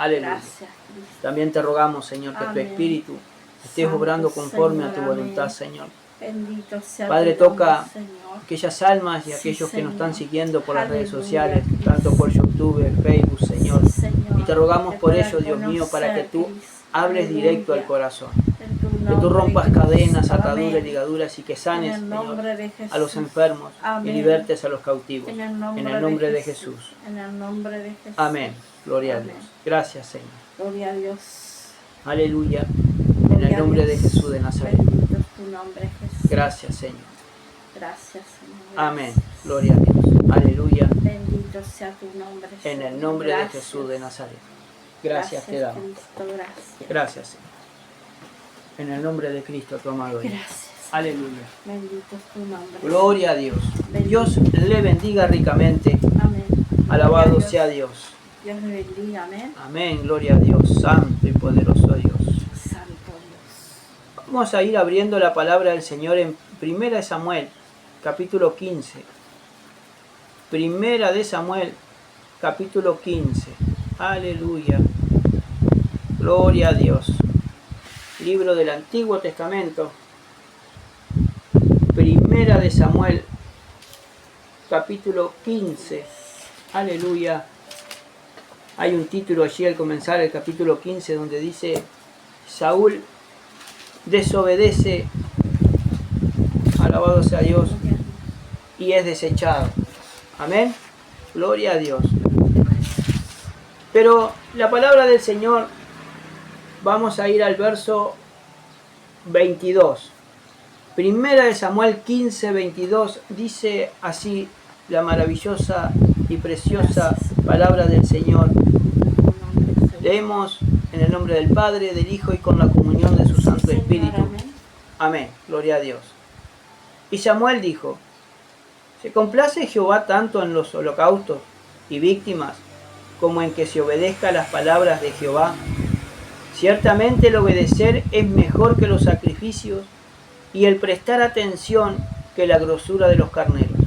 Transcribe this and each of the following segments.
Aleluya. Gracias, Cristo. También te rogamos, Señor, que tu Amén. Espíritu estés Santo obrando conforme a tu Señor, voluntad, amén. Señor. Bendito sea Padre, tu nombre, toca Señor. aquellas almas y Sí, aquellos que nos están Señor. siguiendo por las redes Aleluya, sociales, Cristo. tanto por YouTube, Facebook, Señor. Sí, Señor. Y te rogamos Que por puedan ello, Dios mío, para que tú conocer, Cristo. hables directo al Aleluya. corazón. En tu Que tú nombre, rompas Cristo. cadenas, ataduras, Amén. ligaduras y que En sanes, el Señor, nombre de Jesús. a los enfermos y Amén. libertes a los cautivos. En el nombre de Jesús. En el nombre de Jesús. Amén. Gloria a Amén. Dios. Gracias, Señor. Gloria a Dios. Aleluya. En Gloria el a nombre de Dios. Jesús de Nazaret. Bendito es tu nombre, Jesús. Gracias, Señor. Gracias, Señor. Amén. Gracias. Gloria a Dios. Aleluya. Bendito sea tu nombre, En Señor. el nombre de Gracias. Jesús de Nazaret. Gracias te damos. Cristo, gracias. Gracias, Señor. En el nombre de Cristo, tu amado Hijo. Gracias. Aleluya. Bendito es tu nombre. Gloria a Dios. Bendito. Dios le bendiga ricamente. Amén. Alabado Gloria a sea Dios. Dios le bendiga, amén. Amén. Gloria a Dios. Santo y poderoso Dios. Santo Dios. Vamos a ir abriendo la palabra del Señor en 1 de Samuel, capítulo 15. 1 de Samuel, capítulo 15. Aleluya. Gloria a Dios. Libro del Antiguo Testamento. 1 de Samuel, capítulo 15. Aleluya. Hay un título allí al comenzar el capítulo 15 donde dice: Saúl desobedece, alabado sea Dios, y es desechado. Amén. Gloria a Dios. Pero la palabra del Señor, vamos a ir al verso 22. 1 de Samuel 15, 22, dice así la maravillosa y preciosa palabra del Señor. Leemos en el nombre del Padre, del Hijo y con la comunión de su Santo Espíritu. Amén. Gloria a Dios. Y Samuel dijo: ¿se complace Jehová tanto en los holocaustos y víctimas como en que se obedezca las palabras de Jehová? Ciertamente el obedecer es mejor que los sacrificios y el prestar atención que la grosura de los carneros.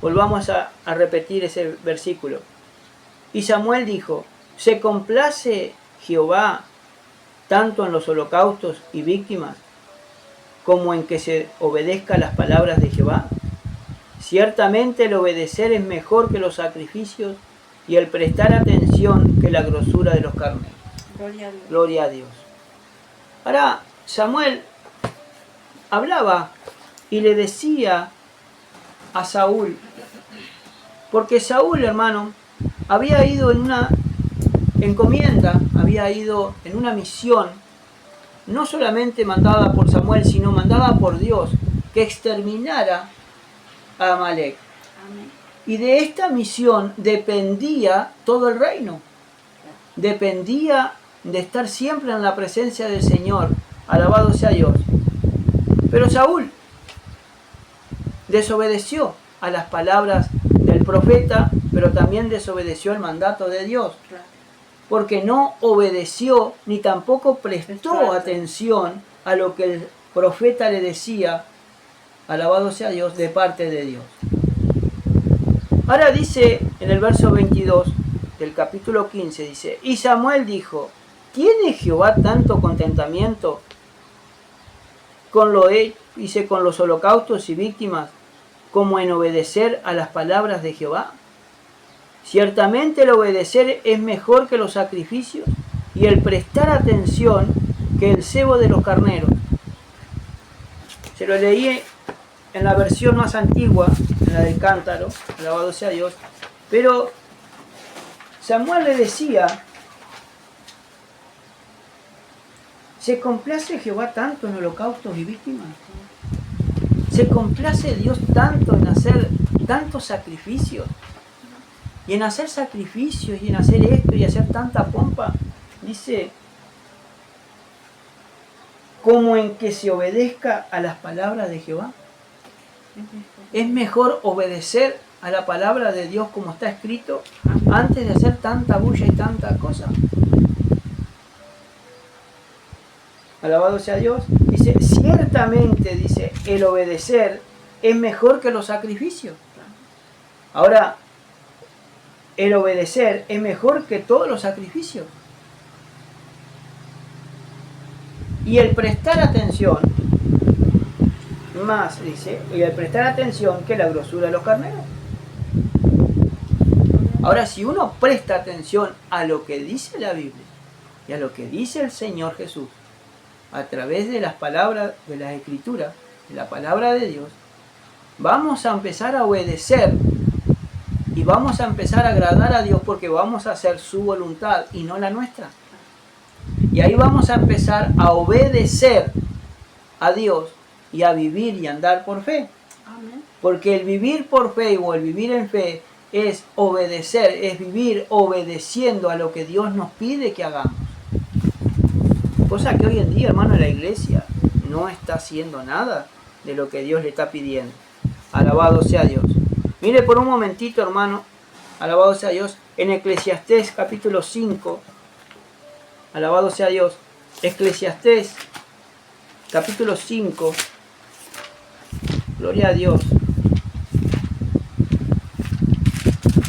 Volvamos a repetir ese versículo. Y Samuel dijo: ¿se complace Jehová tanto en los holocaustos y víctimas como en que se obedezca las palabras de Jehová? Ciertamente el obedecer es mejor que los sacrificios y el prestar atención que la grosura de los carneros. Gloria a Dios. Gloria a Dios. Ahora Samuel hablaba y le decía a Saúl, porque Saúl, hermano, había ido en una encomienda, había ido en una misión, no solamente mandada por Samuel, sino mandada por Dios, que exterminara a Amalek. Amén. Y de esta misión dependía todo el reino. Dependía de estar siempre en la presencia del Señor. Alabado sea Dios. Pero Saúl desobedeció a las palabras del profeta, pero también desobedeció el mandato de Dios. Claro. Porque no obedeció ni tampoco prestó atención a lo que el profeta le decía, alabado sea Dios, de parte de Dios. Ahora dice en el verso 22 del capítulo 15, dice: y Samuel dijo: ¿tiene Jehová tanto contentamiento con los holocaustos y víctimas como en obedecer a las palabras de Jehová? Ciertamente el obedecer es mejor que los sacrificios y el prestar atención que el cebo de los carneros. Se lo leí en la versión más antigua, en la del cántaro, alabado sea Dios, pero Samuel le decía: ¿se complace Jehová tanto en holocaustos y víctimas? ¿Se complace Dios tanto en hacer tantos sacrificios? Y en hacer sacrificios y en hacer esto y hacer tanta pompa, dice, como en que se obedezca a las palabras de Jehová. Es mejor obedecer a la palabra de Dios como está escrito antes de hacer tanta bulla y tanta cosa. Alabado sea Dios. Dice, ciertamente, dice, el obedecer es mejor que los sacrificios. Ahora, el obedecer es mejor que todos los sacrificios. Y el prestar atención, más dice, y el prestar atención que la grosura de los carneros. Ahora, si uno presta atención a lo que dice la Biblia y a lo que dice el Señor Jesús, a través de las palabras de las Escrituras, de la palabra de Dios, vamos a empezar a obedecer y vamos a empezar a agradar a Dios porque vamos a hacer su voluntad y no la nuestra. Y ahí vamos a empezar a obedecer a Dios y a vivir y andar por fe. Amén. Porque el vivir por fe o el vivir en fe es obedecer, es vivir obedeciendo a lo que Dios nos pide que hagamos. Cosa que hoy en día, hermano, la iglesia no está haciendo nada de lo que Dios le está pidiendo. Alabado sea Dios. Mire por un momentito, hermano, alabado sea Dios, en Eclesiastés capítulo 5, alabado sea Dios, Eclesiastés capítulo 5, gloria a Dios.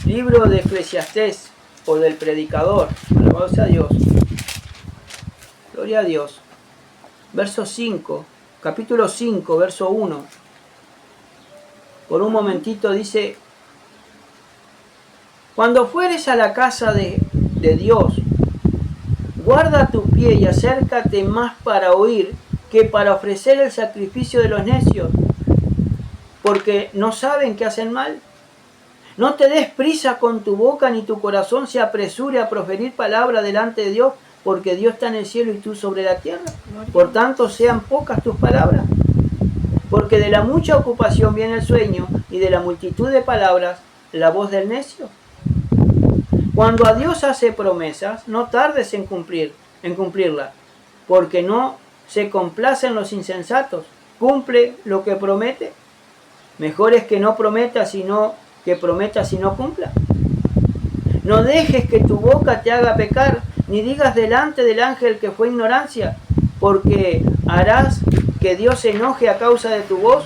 Libro de Eclesiastés o del predicador, alabado sea Dios, gloria a Dios. Verso 5, capítulo 5, verso 1. Por un momentito dice: cuando fueres a la casa de Dios, guarda tu pie y acércate más para oír que para ofrecer el sacrificio de los necios, porque no saben que hacen mal. No te des prisa con tu boca, ni tu corazón se apresure a proferir palabra delante de Dios, porque Dios está en el cielo y tú sobre la tierra. Por tanto, sean pocas tus palabras, porque de la mucha ocupación viene el sueño, y de la multitud de palabras la voz del necio. Cuando a Dios hace promesas, no tardes en cumplirla, porque no se complacen los insensatos. Cumple lo que promete. Mejor es que no prometa, sino que prometas y no cumpla. No dejes que tu boca te haga pecar, ni digas delante del ángel que fue ignorancia, porque harás que Dios se enoje a causa de tu voz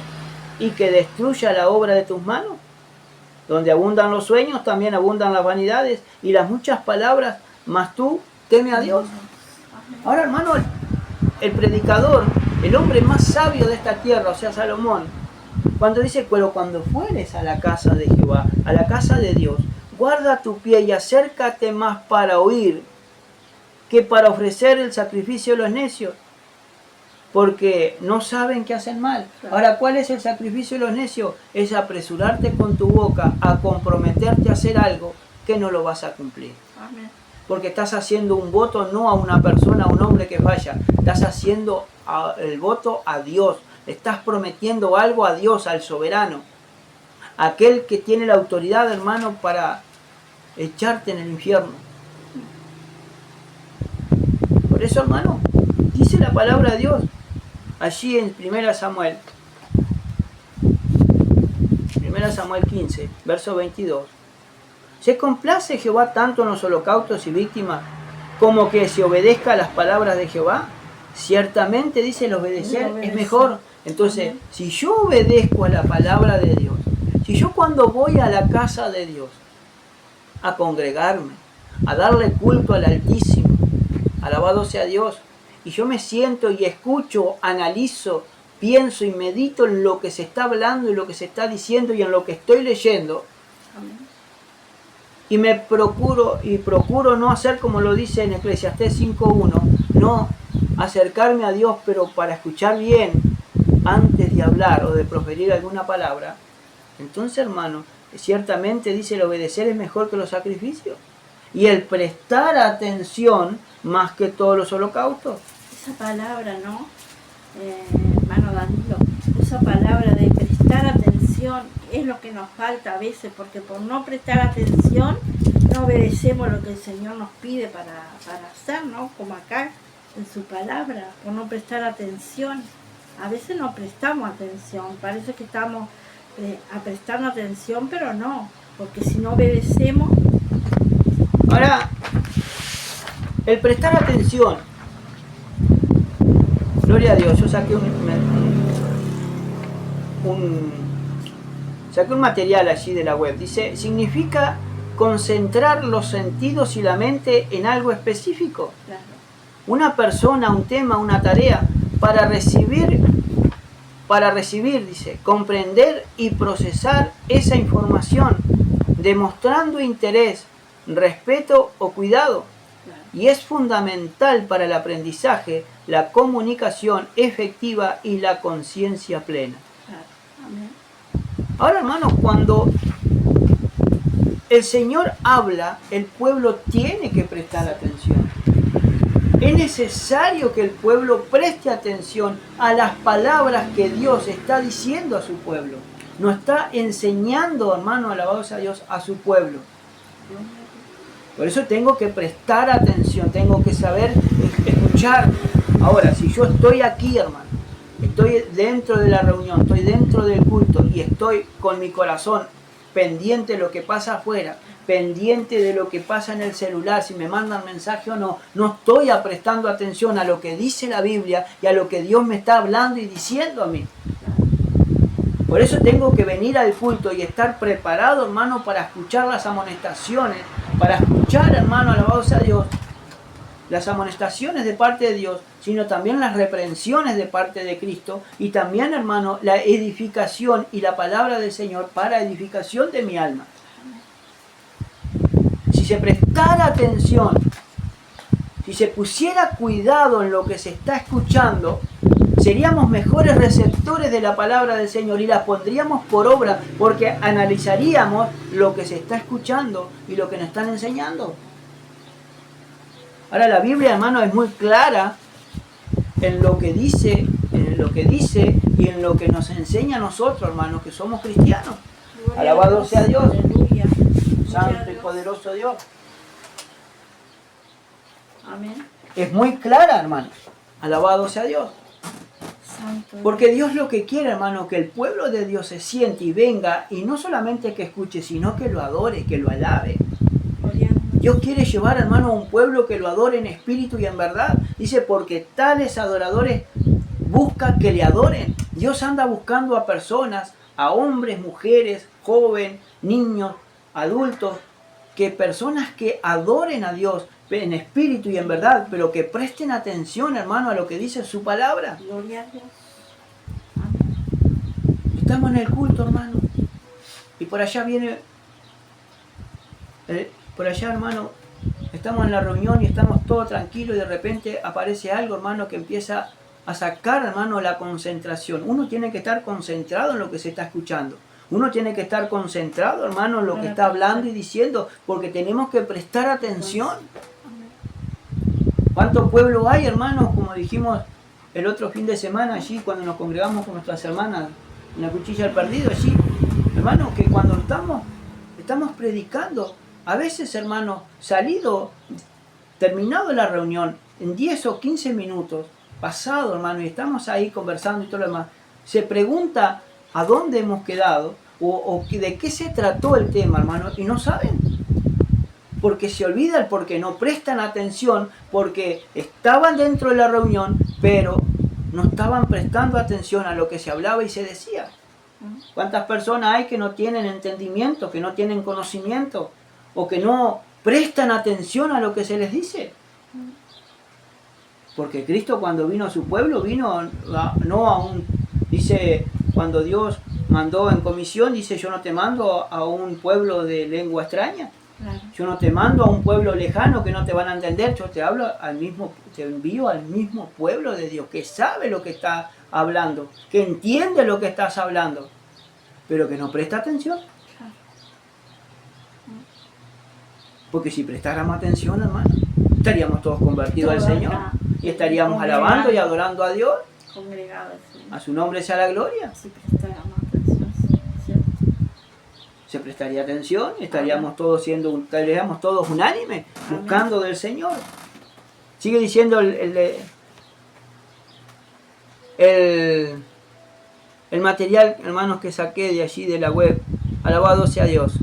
y que destruya la obra de tus manos. Donde abundan los sueños, también abundan las vanidades y las muchas palabras, mas tú teme a Dios. Ahora, hermano, el predicador, el hombre más sabio de esta tierra, o sea, Salomón, cuando dice: pero cuando fueres a la casa de Jehová, a la casa de Dios, guarda tu pie y acércate más para oír que para ofrecer el sacrificio de los necios, porque no saben que hacen mal. Ahora, ¿cuál es el sacrificio de los necios? Es apresurarte con tu boca a comprometerte a hacer algo que no lo vas a cumplir. Amén. Porque estás haciendo un voto no a una persona, a un hombre que falla, estás haciendo el voto a Dios. Estás prometiendo algo a Dios, al soberano, aquel que tiene la autoridad, hermano, para echarte en el infierno. Por eso, hermano, dice la palabra de Dios allí en 1 Samuel 15, verso 22. ¿Se complace Jehová tanto en los holocaustos y víctimas como que se obedezca a las palabras de Jehová? Ciertamente, dice, el obedecer es mejor. Entonces, si yo obedezco a la palabra de Dios, si yo cuando voy a la casa de Dios a congregarme, a darle culto al Altísimo, alabado sea Dios, y yo me siento y escucho, analizo, pienso y medito en lo que se está hablando y lo que se está diciendo y en lo que estoy leyendo, y procuro no hacer como lo dice en Eclesiastés 5.1, no acercarme a Dios, pero para escuchar bien antes de hablar o de proferir alguna palabra, entonces, hermano, ciertamente dice: el obedecer es mejor que los sacrificios y el prestar atención más que todos los holocaustos. Esa palabra, ¿no? Hermano Danilo, esa palabra de prestar atención es lo que nos falta a veces, porque por no prestar atención no obedecemos lo que el Señor nos pide para hacer, ¿no? Como acá en su palabra, por no prestar atención. A veces no prestamos atención, parece que estamos prestando atención, pero no, porque si no obedecemos... Ahora, el prestar atención, gloria a Dios, yo saqué un material allí de la web, dice: significa concentrar los sentidos y la mente en algo específico. Claro. Una persona, un tema, una tarea, para recibir, dice, comprender y procesar esa información, demostrando interés, respeto o cuidado. Claro. Y es fundamental para el aprendizaje, la comunicación efectiva y la conciencia plena. Claro. Amén. Ahora, hermanos, cuando el Señor habla, el pueblo tiene que prestar atención. Es necesario que el pueblo preste atención a las palabras que Dios está diciendo a su pueblo. No está enseñando, hermano, alabado sea Dios, a su pueblo. Por eso tengo que prestar atención, tengo que saber escuchar. Ahora, si yo estoy aquí, hermano, estoy dentro de la reunión, estoy dentro del culto y estoy con mi corazón pendiente de lo que pasa afuera, pendiente de lo que pasa en el celular, si me mandan mensaje o no, no estoy prestando atención a lo que dice la Biblia y a lo que Dios me está hablando y diciendo a mí. Por eso tengo que venir al culto y estar preparado, hermano, para escuchar las amonestaciones, para escuchar, hermano, alabado sea Dios, las amonestaciones de parte de Dios, sino también las reprensiones de parte de Cristo y también, hermano, la edificación y la palabra del Señor para edificación de mi alma. Si se prestara atención, si se pusiera cuidado en lo que se está escuchando, seríamos mejores receptores de la palabra del Señor y la pondríamos por obra porque analizaríamos lo que se está escuchando y lo que nos están enseñando. Ahora la Biblia, hermano, es muy clara en lo que dice y en lo que nos enseña a nosotros, hermanos, que somos cristianos. Alabado sea Dios. Aleluya. Santo y poderoso Dios. Amén. Es muy clara, hermano. Alabado sea Dios. Santo. Porque Dios lo que quiere, hermano, que el pueblo de Dios se siente y venga, y no solamente que escuche, sino que lo adore, que lo alabe. Dios quiere llevar, hermano, a un pueblo que lo adore en espíritu y en verdad. Dice, porque tales adoradores buscan que le adoren. Dios anda buscando a personas, a hombres, mujeres, jóvenes, niños, adultos, que personas que adoren a Dios en espíritu y en verdad, pero que presten atención, hermano, a lo que dice su palabra. Gloria a Dios. Estamos en el culto, hermano, y por allá viene, por allá, hermano, estamos en la reunión y estamos todos tranquilos y de repente aparece algo, hermano, que empieza a sacar, hermano, la concentración. Uno tiene que estar concentrado en lo que se está escuchando. Uno tiene que estar concentrado, hermano, en lo que está hablando y diciendo, porque tenemos que prestar atención. ¿Cuánto pueblo hay, hermanos? Como dijimos el otro fin de semana allí, cuando nos congregamos con nuestras hermanas en la Cuchilla del Perdido, allí, hermano, que cuando estamos predicando, a veces, hermano, terminado la reunión, en 10 o 15 minutos, pasado, hermano, y estamos ahí conversando y todo lo demás, se pregunta a dónde hemos quedado o de qué se trató el tema, hermano, y no saben. Porque se olvidan, porque no prestan atención, porque estaban dentro de la reunión, pero no estaban prestando atención a lo que se hablaba y se decía. ¿Cuántas personas hay que no tienen entendimiento, que no tienen conocimiento, o que no prestan atención a lo que se les dice? Porque Cristo, cuando vino a su pueblo, dice, cuando Dios mandó en comisión, dice, yo no te mando a un pueblo de lengua extraña. Claro. Yo no te mando a un pueblo lejano que no te van a entender, yo te envío al mismo pueblo de Dios, que sabe lo que está hablando, que entiende lo que estás hablando, pero que no presta atención. Porque si prestáramos atención, hermano, estaríamos todos convertidos al Señor y estaríamos alabando y adorando a Dios. A su nombre sea la gloria. Si prestáramos atención, ¿cierto? Se prestaría atención, estaríamos todos unánimes, buscando del Señor. Sigue diciendo el material, hermanos, que saqué de allí de la web. Alabado sea Dios.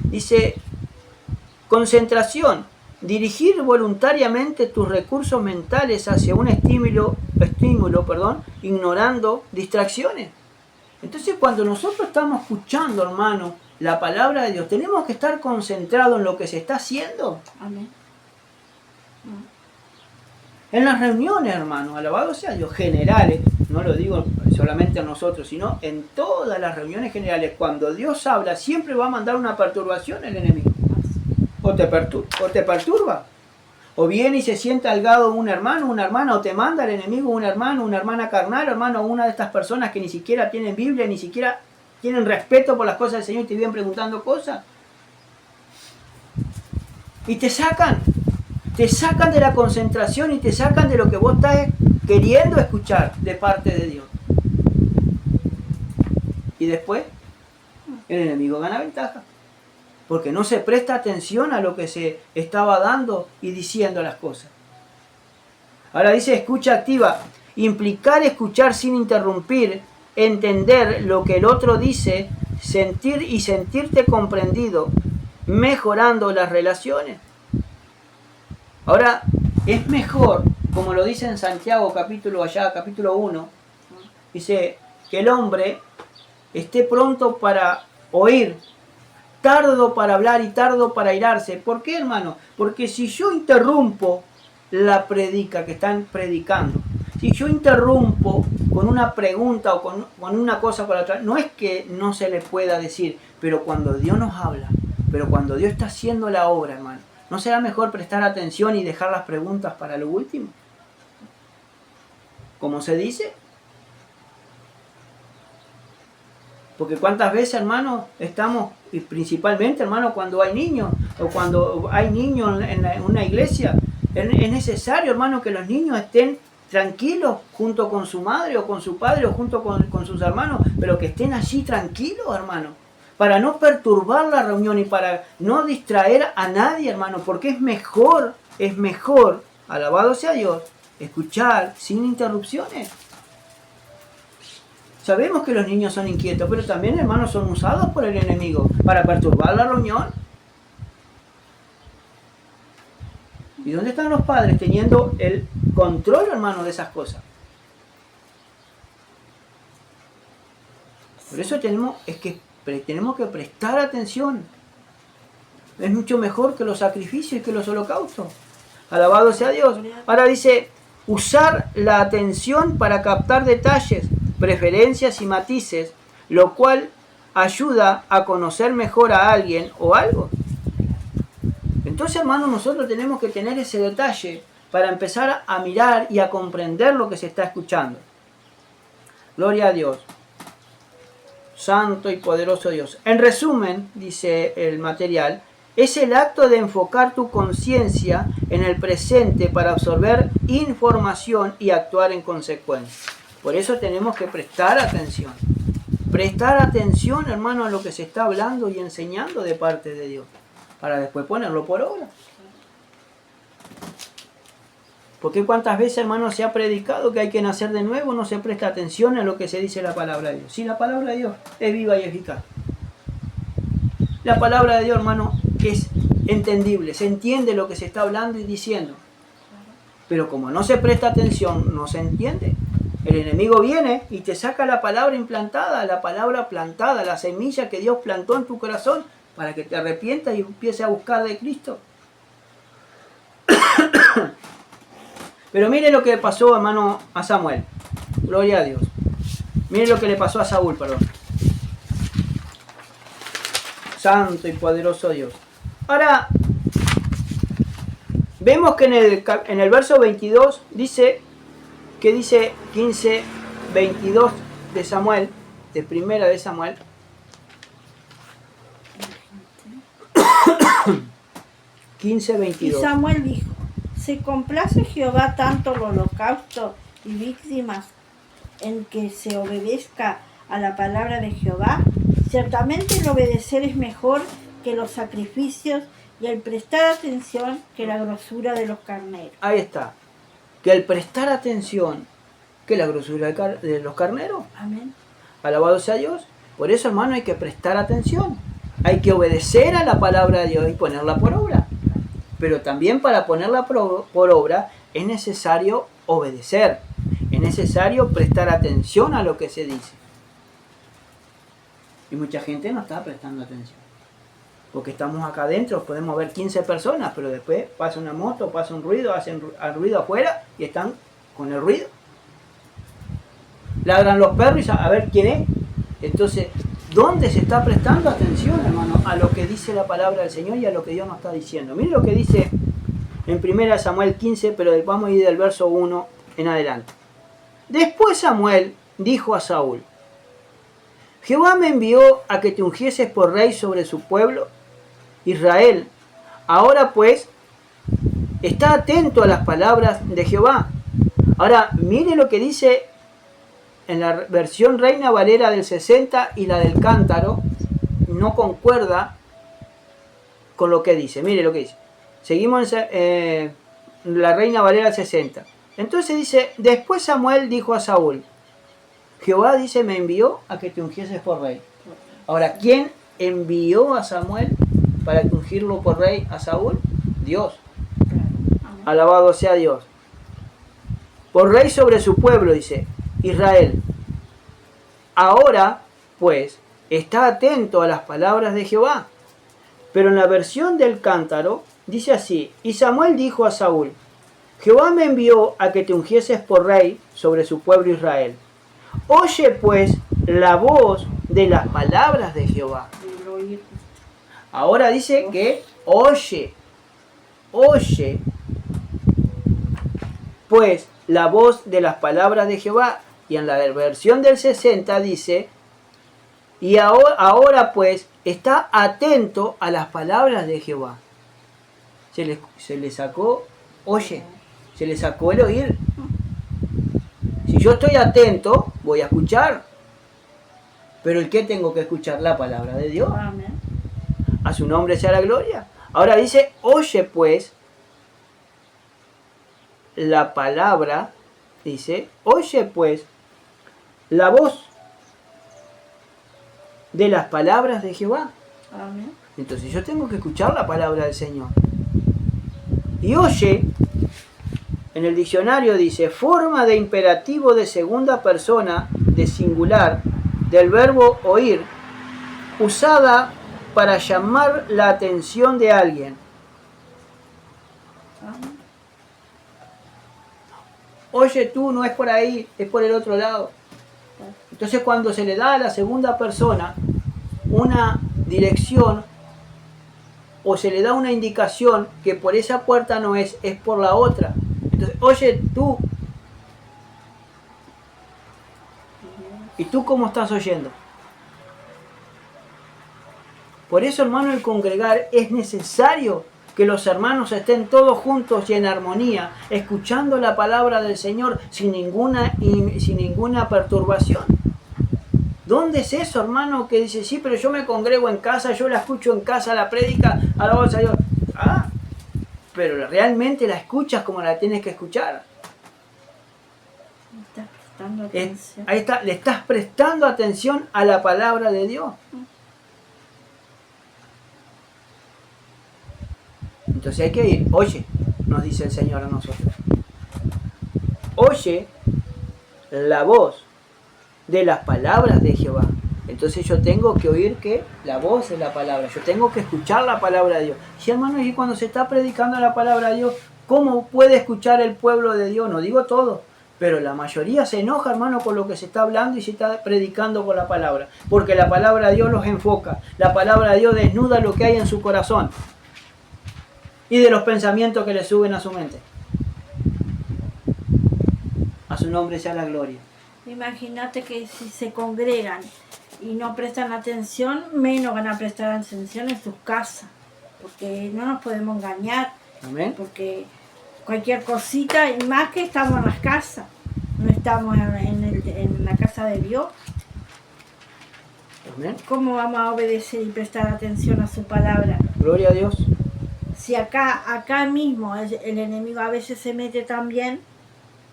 Dice, concentración, dirigir voluntariamente tus recursos mentales hacia un estímulo, ignorando distracciones. Entonces, cuando nosotros estamos escuchando, hermano, la palabra de Dios. Tenemos que estar concentrados en lo que se está haciendo. Amén. En las reuniones, hermano, alabado sea Dios, generales, no lo digo solamente a nosotros, sino en todas las reuniones generales, cuando Dios habla, siempre va a mandar una perturbación el enemigo. O te perturba. O viene y se sienta al lado un hermano, una hermana, o te manda el enemigo un hermano, una hermana carnal, hermano, o una de estas personas que ni siquiera tienen Biblia, ni siquiera tienen respeto por las cosas del Señor y te vienen preguntando cosas. Y te sacan de la concentración y te sacan de lo que vos estás queriendo escuchar de parte de Dios. Y después, el enemigo gana ventaja. Porque no se presta atención a lo que se estaba dando y diciendo las cosas. Ahora dice escucha activa. Implicar escuchar sin interrumpir, entender lo que el otro dice, sentir y sentirte comprendido, mejorando las relaciones. Ahora, es mejor, como lo dice en Santiago capítulo 1, dice que el hombre esté pronto para oír, tardo para hablar y tardo para airarse. ¿Por qué, hermano? Porque si yo interrumpo la predica que están predicando, si yo interrumpo con una pregunta o con una cosa para otra, no es que no se le pueda decir, pero cuando Dios nos habla, pero cuando Dios está haciendo la obra, hermano, ¿no será mejor prestar atención y dejar las preguntas para lo último? ¿Cómo se dice? Porque cuántas veces, hermano, estamos, y principalmente, hermano, cuando hay niños, o cuando hay niños en una iglesia, es necesario, hermano, que los niños estén tranquilos junto con su madre o con su padre o junto con sus hermanos, pero que estén allí tranquilos, hermano, para no perturbar la reunión y para no distraer a nadie, hermano, porque es mejor, alabado sea Dios, escuchar sin interrupciones. Sabemos que los niños son inquietos, pero también, hermanos, son usados por el enemigo para perturbar la reunión. ¿Y dónde están los padres teniendo el control, hermano, de esas cosas? Por eso tenemos que prestar atención. Es mucho mejor que los sacrificios y que los holocaustos. Alabado sea Dios. Ahora dice, usar la atención para captar detalles, preferencias y matices, lo cual ayuda a conocer mejor a alguien o algo. Entonces, hermano, nosotros tenemos que tener ese detalle para empezar a mirar y a comprender lo que se está escuchando. Gloria a Dios. Santo y poderoso Dios. En resumen, dice el material, es el acto de enfocar tu conciencia en el presente para absorber información y actuar en consecuencia. Por eso tenemos que prestar atención. Prestar atención, hermano, a lo que se está hablando y enseñando de parte de Dios, para después ponerlo por obra. Porque cuántas veces, hermano, se ha predicado que hay que nacer de nuevo, no se presta atención a lo que se dice la palabra de Dios. Si la palabra de Dios es viva y eficaz. La palabra de Dios, hermano, es entendible, se entiende lo que se está hablando y diciendo. Pero como no se presta atención, no se entiende. El enemigo viene y te saca la palabra implantada, la palabra plantada, la semilla que Dios plantó en tu corazón para que te arrepientas y empieces a buscar de Cristo. Pero mire lo que le pasó, hermano, a Samuel. Gloria a Dios. Mire lo que le pasó a Saúl, perdón. Santo y poderoso Dios. Ahora, vemos que en el verso 22 dice 15, 22 de Samuel, de primera de Samuel. 15, 22. Y Samuel dijo, ¿se complace Jehová tanto el holocausto y víctimas en que se obedezca a la palabra de Jehová? Ciertamente el obedecer es mejor que los sacrificios y el prestar atención que la grosura de los carneros. Ahí está. Que el prestar atención que la grosura de los carneros. Amén. Alabado sea Dios. Por eso, hermano, hay que prestar atención. Hay que obedecer a la palabra de Dios y ponerla por obra. Pero también para ponerla por obra es necesario obedecer. Es necesario prestar atención a lo que se dice. Y mucha gente no está prestando atención. Porque estamos acá adentro, podemos ver 15 personas, pero después pasa una moto, pasa un ruido, hacen ruido afuera y están con el ruido. Ladran los perros y a ver quién es. Entonces, ¿dónde se está prestando atención, hermano? A lo que dice la palabra del Señor y a lo que Dios nos está diciendo. Miren lo que dice en 1 Samuel 15, pero vamos a ir del verso 1 en adelante. Después Samuel dijo a Saúl: Jehová me envió a que te ungieses por rey sobre su pueblo, Israel. Ahora pues, está atento a las palabras de Jehová. Ahora, mire lo que dice en la versión Reina Valera del 60 y la del Cántaro, no concuerda con lo que dice. Mire lo que dice. Seguimos en la Reina Valera del 60. Entonces dice: después Samuel dijo a Saúl: Jehová, dice, me envió a que te ungieses por rey. Ahora, ¿quién envió a Samuel para ungirlo por rey a Saúl? Dios. Alabado sea Dios. Por rey sobre su pueblo, dice, Israel. Ahora, pues, está atento a las palabras de Jehová. Pero en la versión del Cántaro, dice así: y Samuel dijo a Saúl: Jehová me envió a que te ungieses por rey sobre su pueblo Israel. Oye pues la voz de las palabras de Jehová. Ahora dice que oye pues la voz de las palabras de Jehová. Y en la versión del 60 dice: y ahora pues está atento a las palabras de Jehová. Se le sacó, oye, se le sacó el oír. Si yo estoy atento, voy a escuchar. Pero ¿el qué tengo que escuchar? La palabra de Dios. Amén. A su nombre sea la gloria. Ahora dice: oye pues la palabra, dice, oye pues la voz de las palabras de Jehová. Amén. Entonces yo tengo que escuchar la palabra del Señor. Y oye, en el diccionario dice: forma de imperativo de segunda persona de singular del verbo oír, usada para llamar la atención de alguien. Amén. Oye tú, no es por ahí, es por el otro lado. Entonces cuando se le da a la segunda persona una dirección o se le da una indicación que por esa puerta no es por la otra. Entonces, oye tú, ¿y tú cómo estás oyendo? Por eso, hermano, el congregar es necesario que los hermanos estén todos juntos y en armonía, escuchando la palabra del Señor sin ninguna perturbación. ¿Dónde es eso, hermano, que dice: sí, pero yo me congrego en casa, yo la escucho en casa, la prédica, alabanza a Dios? Ah, pero realmente la escuchas como la tienes que escuchar. Estás prestando atención. Ahí está, le estás prestando atención a la palabra de Dios. Entonces hay que ir. Oye, nos dice el Señor a nosotros. Oye la voz de las palabras de Jehová. Entonces yo tengo que oír que la voz de la palabra. Yo tengo que escuchar la palabra de Dios. Sí, hermanos, y cuando se está predicando la palabra de Dios, ¿cómo puede escuchar el pueblo de Dios? No digo todo, pero la mayoría se enoja, hermano, con lo que se está hablando y se está predicando por la palabra. Porque la palabra de Dios los enfoca. La palabra de Dios desnuda lo que hay en su corazón y de los pensamientos que le suben a su mente. A su nombre sea la gloria. Imagínate que si se congregan y no prestan atención, menos van a prestar atención en sus casas. Porque no nos podemos engañar. Amén. Porque cualquier cosita, y más que estamos en las casas, no estamos en la casa de Dios. Amén. ¿Cómo vamos a obedecer y prestar atención a su palabra? Gloria a Dios. Si acá mismo el enemigo a veces se mete también,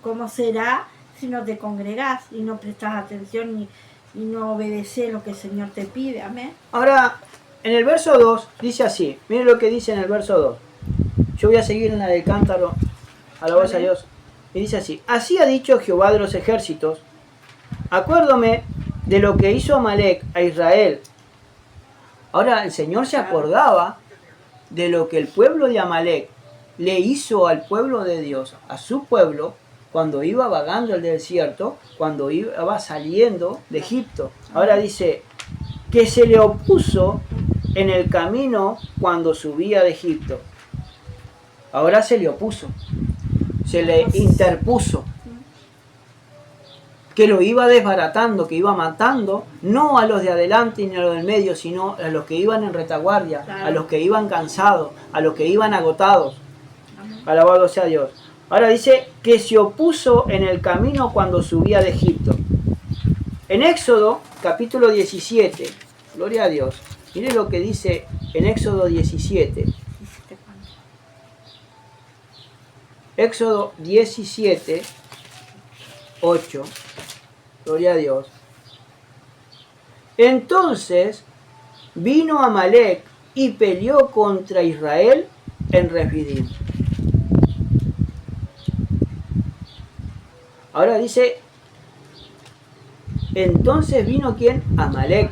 ¿cómo será si no te congregás y no prestas atención y no obedeces lo que el Señor te pide? Amén. Ahora, en el verso 2 dice así. Miren lo que dice en el verso 2. Yo voy a seguir en la del Cántaro. Alabanza a Dios. Y dice así: así ha dicho Jehová de los ejércitos: acuérdome de lo que hizo Amalec a Israel Ahora el Señor se acordaba de lo que el pueblo de Amalek le hizo al pueblo de Dios, a su pueblo, cuando iba vagando el desierto, cuando iba saliendo de Egipto. Ahora dice que se le opuso en el camino cuando subía de Egipto. Ahora se le opuso, se le interpuso, que lo iba desbaratando, que iba matando, no a los de adelante ni a los del medio, sino a los que iban en retaguardia, a los que iban cansados, a los que iban agotados. Alabado sea Dios. Ahora dice que se opuso en el camino cuando subía de Egipto. En Éxodo, capítulo 17, gloria a Dios. Mire lo que dice en Éxodo 17. Éxodo 17, 8. Gloria a Dios. Entonces vino Amalek y peleó contra Israel en Refidim. Ahora dice, entonces vino ¿quién? Amalek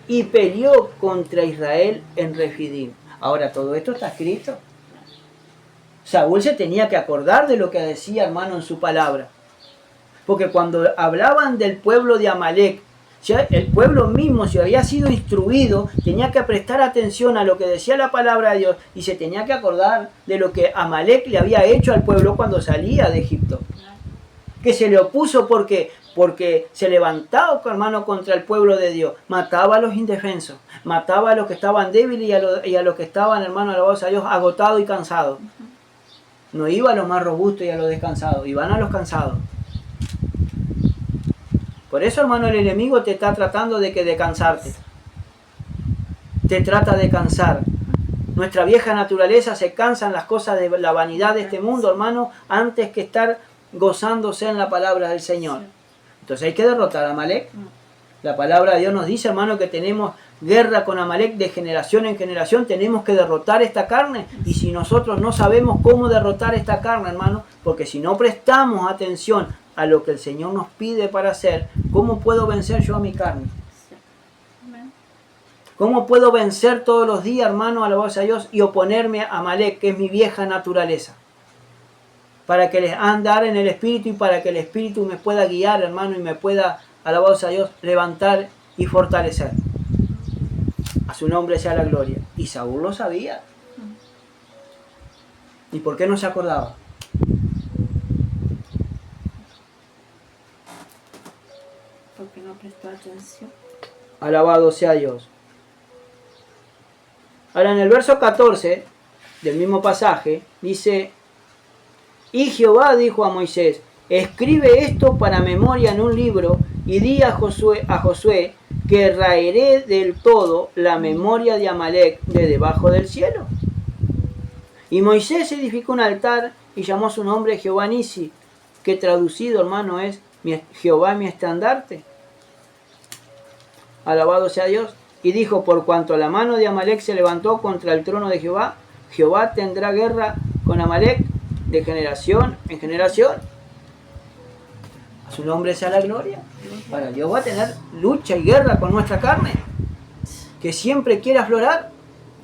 y peleó contra Israel en Refidim. Ahora todo esto está escrito. Saúl se tenía que acordar de lo que decía, hermano, en su palabra. Porque cuando hablaban del pueblo de Amalek, ya el pueblo mismo, si había sido instruido, tenía que prestar atención a lo que decía la palabra de Dios y se tenía que acordar de lo que Amalek le había hecho al pueblo cuando salía de Egipto. Que se le opuso porque se levantaba, hermano, contra el pueblo de Dios. Mataba a los indefensos, mataba a los que estaban débiles y a los que estaban, hermano, alabados a Dios, agotados y cansados. No iba a los más robustos y a los descansados, iban a los cansados. Por eso, hermano, el enemigo te está tratando de cansarte. Te trata de cansar. Nuestra vieja naturaleza se cansa en las cosas de la vanidad de este mundo, hermano, antes que estar gozándose en la palabra del Señor. Entonces hay que derrotar a Amalek. La palabra de Dios nos dice, hermano, que tenemos guerra con Amalek de generación en generación. Tenemos que derrotar esta carne. Y si nosotros no sabemos cómo derrotar esta carne, hermano, porque si no prestamos atención a lo que el Señor nos pide para hacer, ¿cómo puedo vencer yo a mi carne? ¿Cómo puedo vencer todos los días, hermano, alabados a Dios, y oponerme a Amalek, que es mi vieja naturaleza? Para que les andar en el Espíritu y para que el Espíritu me pueda guiar, hermano, y me pueda, alabados a Dios, levantar y fortalecer. A su nombre sea la gloria. Y Saúl lo sabía. ¿Y por qué no se acordaba? Porque no prestó atención. Alabado sea Dios. Ahora en el verso 14 del mismo pasaje dice: y Jehová dijo a Moisés: escribe esto para memoria en un libro y di a Josué que raeré del todo la memoria de Amalek de debajo del cielo. Y Moisés edificó un altar y llamó su nombre Jehová Nisi, que traducido, hermano, es Jehová mi estandarte. Alabado sea Dios. Y dijo: por cuanto la mano de Amalek se levantó contra el trono de Jehová, Jehová tendrá guerra con Amalek de generación en generación. A su nombre sea la gloria. Para Dios va a tener lucha y guerra con nuestra carne, que siempre quiere aflorar.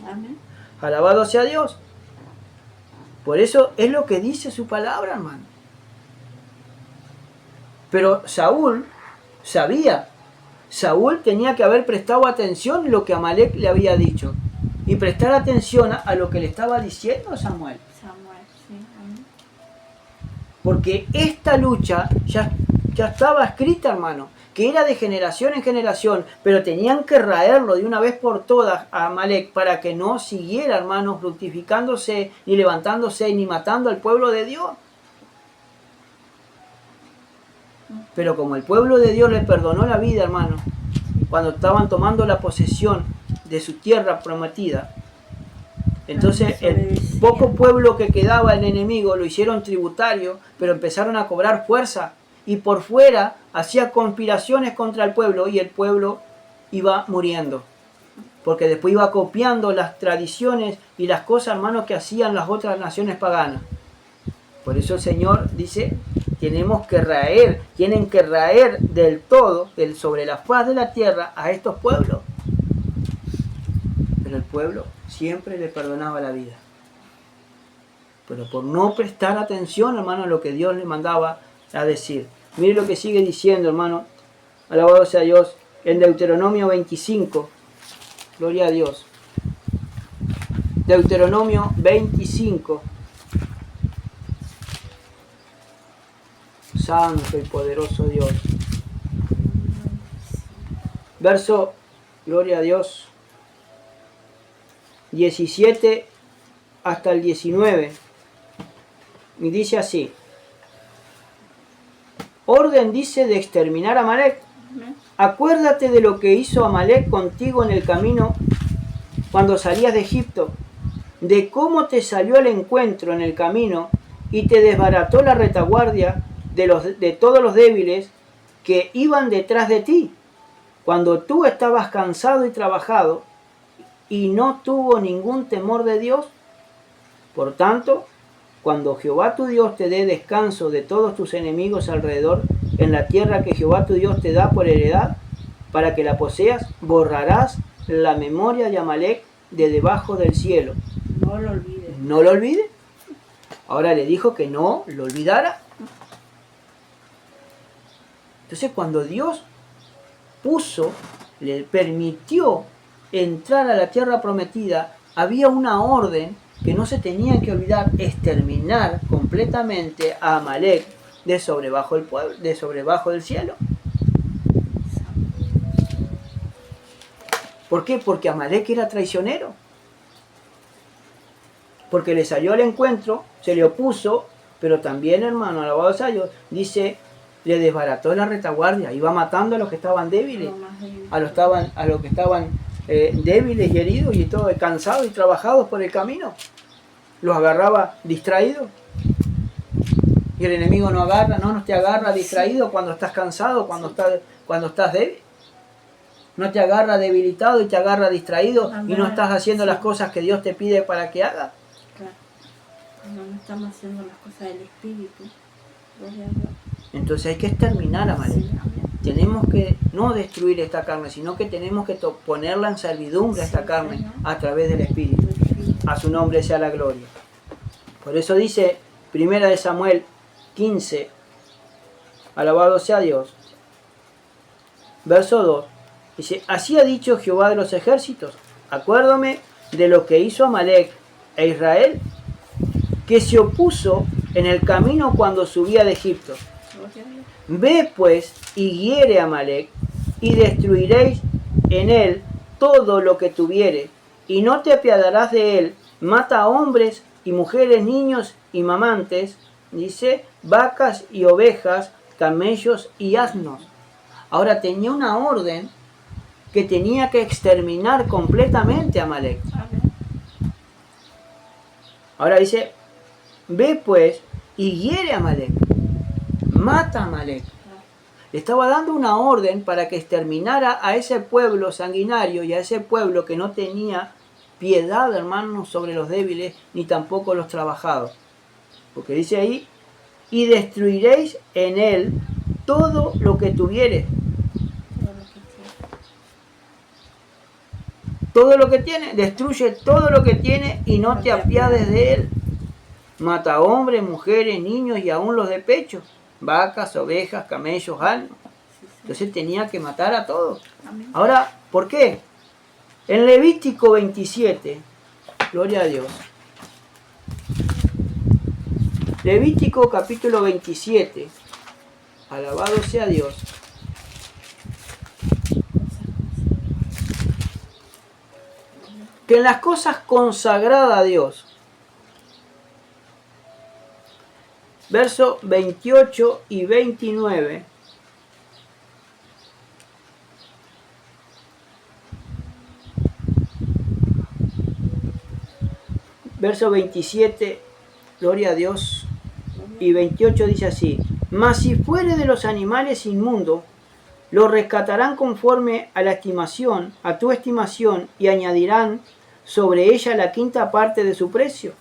Amén. Alabado sea Dios. Por eso es lo que dice su palabra, hermano. Pero Saúl sabía. Saúl tenía que haber prestado atención a lo que Amalek le había dicho y prestar atención a lo que le estaba diciendo Samuel. Porque esta lucha ya estaba escrita, hermano, que era de generación en generación, pero tenían que raerlo de una vez por todas a Amalek para que no siguiera, hermano, fructificándose, ni levantándose, ni matando al pueblo de Dios. Pero como el pueblo de Dios le perdonó la vida, hermano, cuando estaban tomando la posesión de su tierra prometida, entonces el poco pueblo que quedaba el enemigo lo hicieron tributario, pero empezaron a cobrar fuerza y por fuera hacía conspiraciones contra el pueblo y el pueblo iba muriendo. Porque después iba copiando las tradiciones y las cosas, hermanos, que hacían las otras naciones paganas. Por eso el Señor dice: tienen que raer del todo, sobre la faz de la tierra, a estos pueblos. pueblo siempre le perdonaba la vida. Pero por no prestar atención, hermano, a lo que Dios le mandaba a decir. Mire lo que sigue diciendo, hermano. Alabado sea Dios. En Deuteronomio 25. Gloria a Dios. Deuteronomio 25. Santo y poderoso Dios. Verso, gloria a Dios, 17 hasta el 19. Y dice así. Orden dice de exterminar a Amalek. Acuérdate de lo que hizo Amalek contigo en el camino cuando salías de Egipto, de cómo te salió al encuentro en el camino y te desbarató la retaguardia de todos los débiles que iban detrás de ti, cuando tú estabas cansado y trabajado y no tuvo ningún temor de Dios. Por tanto, cuando Jehová tu Dios te dé descanso de todos tus enemigos alrededor, en la tierra que Jehová tu Dios te da por heredad, para que la poseas, borrarás la memoria de Amalek de debajo del cielo. No lo olvides. No lo olvide. Ahora le dijo que no lo olvidara. Entonces cuando Dios le permitió entrar a la tierra prometida, había una orden que no se tenían que olvidar: exterminar completamente a Amalek de sobrebajo del cielo. ¿Por qué? Porque Amalek era traicionero. Porque le salió al encuentro, se le opuso, pero también, hermano, alabado sea Dios, dice, le desbarató la retaguardia, iba matando a los que estaban débiles, a los que estaban débiles y heridos y todo, cansados y trabajados por el camino. Los agarraba distraídos. Y el enemigo no te agarra distraído cuando estás cansado, cuando estás débil. No te agarra debilitado y te agarra distraído y no estás haciendo las cosas que Dios te pide para que hagas. Claro. No estamos haciendo las cosas del Espíritu. Gloria a Dios. Entonces hay que exterminar a Amalek. Sí, tenemos que no destruir esta carne, sino que tenemos que ponerla en servidumbre a esta carne a través del Espíritu. A su nombre sea la gloria. Por eso dice 1 Samuel 15, alabado sea Dios, verso 2, dice, así ha dicho Jehová de los ejércitos, acuérdome de lo que hizo Amalek e Israel, que se opuso en el camino cuando subía de Egipto. Ve pues y hiere a Amalek, y destruiréis en él todo lo que tuviere, y no te apiadarás de él. Mata a hombres y mujeres, niños y mamantes, dice, vacas y ovejas, camellos y asnos. Ahora tenía una orden que tenía que exterminar completamente a Amalek. Ahora dice, ve pues y hiere a Amalek, mata a Amalek. Le estaba dando una orden para que exterminara a ese pueblo sanguinario y a ese pueblo que no tenía piedad, hermanos, sobre los débiles ni tampoco los trabajados. Porque dice ahí, y destruiréis en él todo lo que tuviere. Todo lo que tiene, destruye todo lo que tiene y no te apiades de él. Mata hombres, mujeres, niños y aún los de pecho, vacas, ovejas, camellos, asnos. Entonces tenía que matar a todos. Ahora, ¿por qué? En Levítico 27, gloria a Dios. Levítico capítulo 27, alabado sea Dios. Que en las cosas consagradas a Dios, versos 28 y 29, verso 27, gloria a Dios, y 28 dice así, mas si fuere de los animales inmundos, lo rescatarán conforme a la estimación, a tu estimación, y añadirán sobre ella la quinta parte de su precio.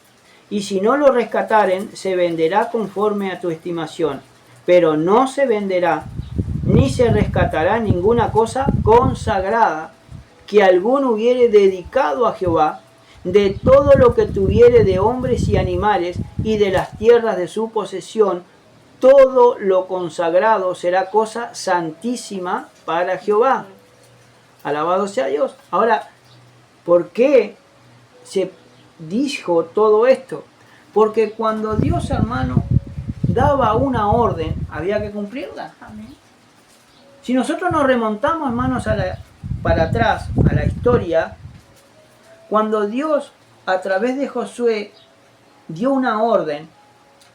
Y si no lo rescataren, se venderá conforme a tu estimación, pero no se venderá, ni se rescatará ninguna cosa consagrada que alguno hubiere dedicado a Jehová, de todo lo que tuviere de hombres y animales, y de las tierras de su posesión, todo lo consagrado será cosa santísima para Jehová. Alabado sea Dios. Ahora, ¿por qué se dijo todo esto? Porque cuando Dios, hermano, daba una orden, había que cumplirla. Amén. Si nosotros nos remontamos, hermanos, para atrás, a la historia, cuando Dios, a través de Josué, dio una orden,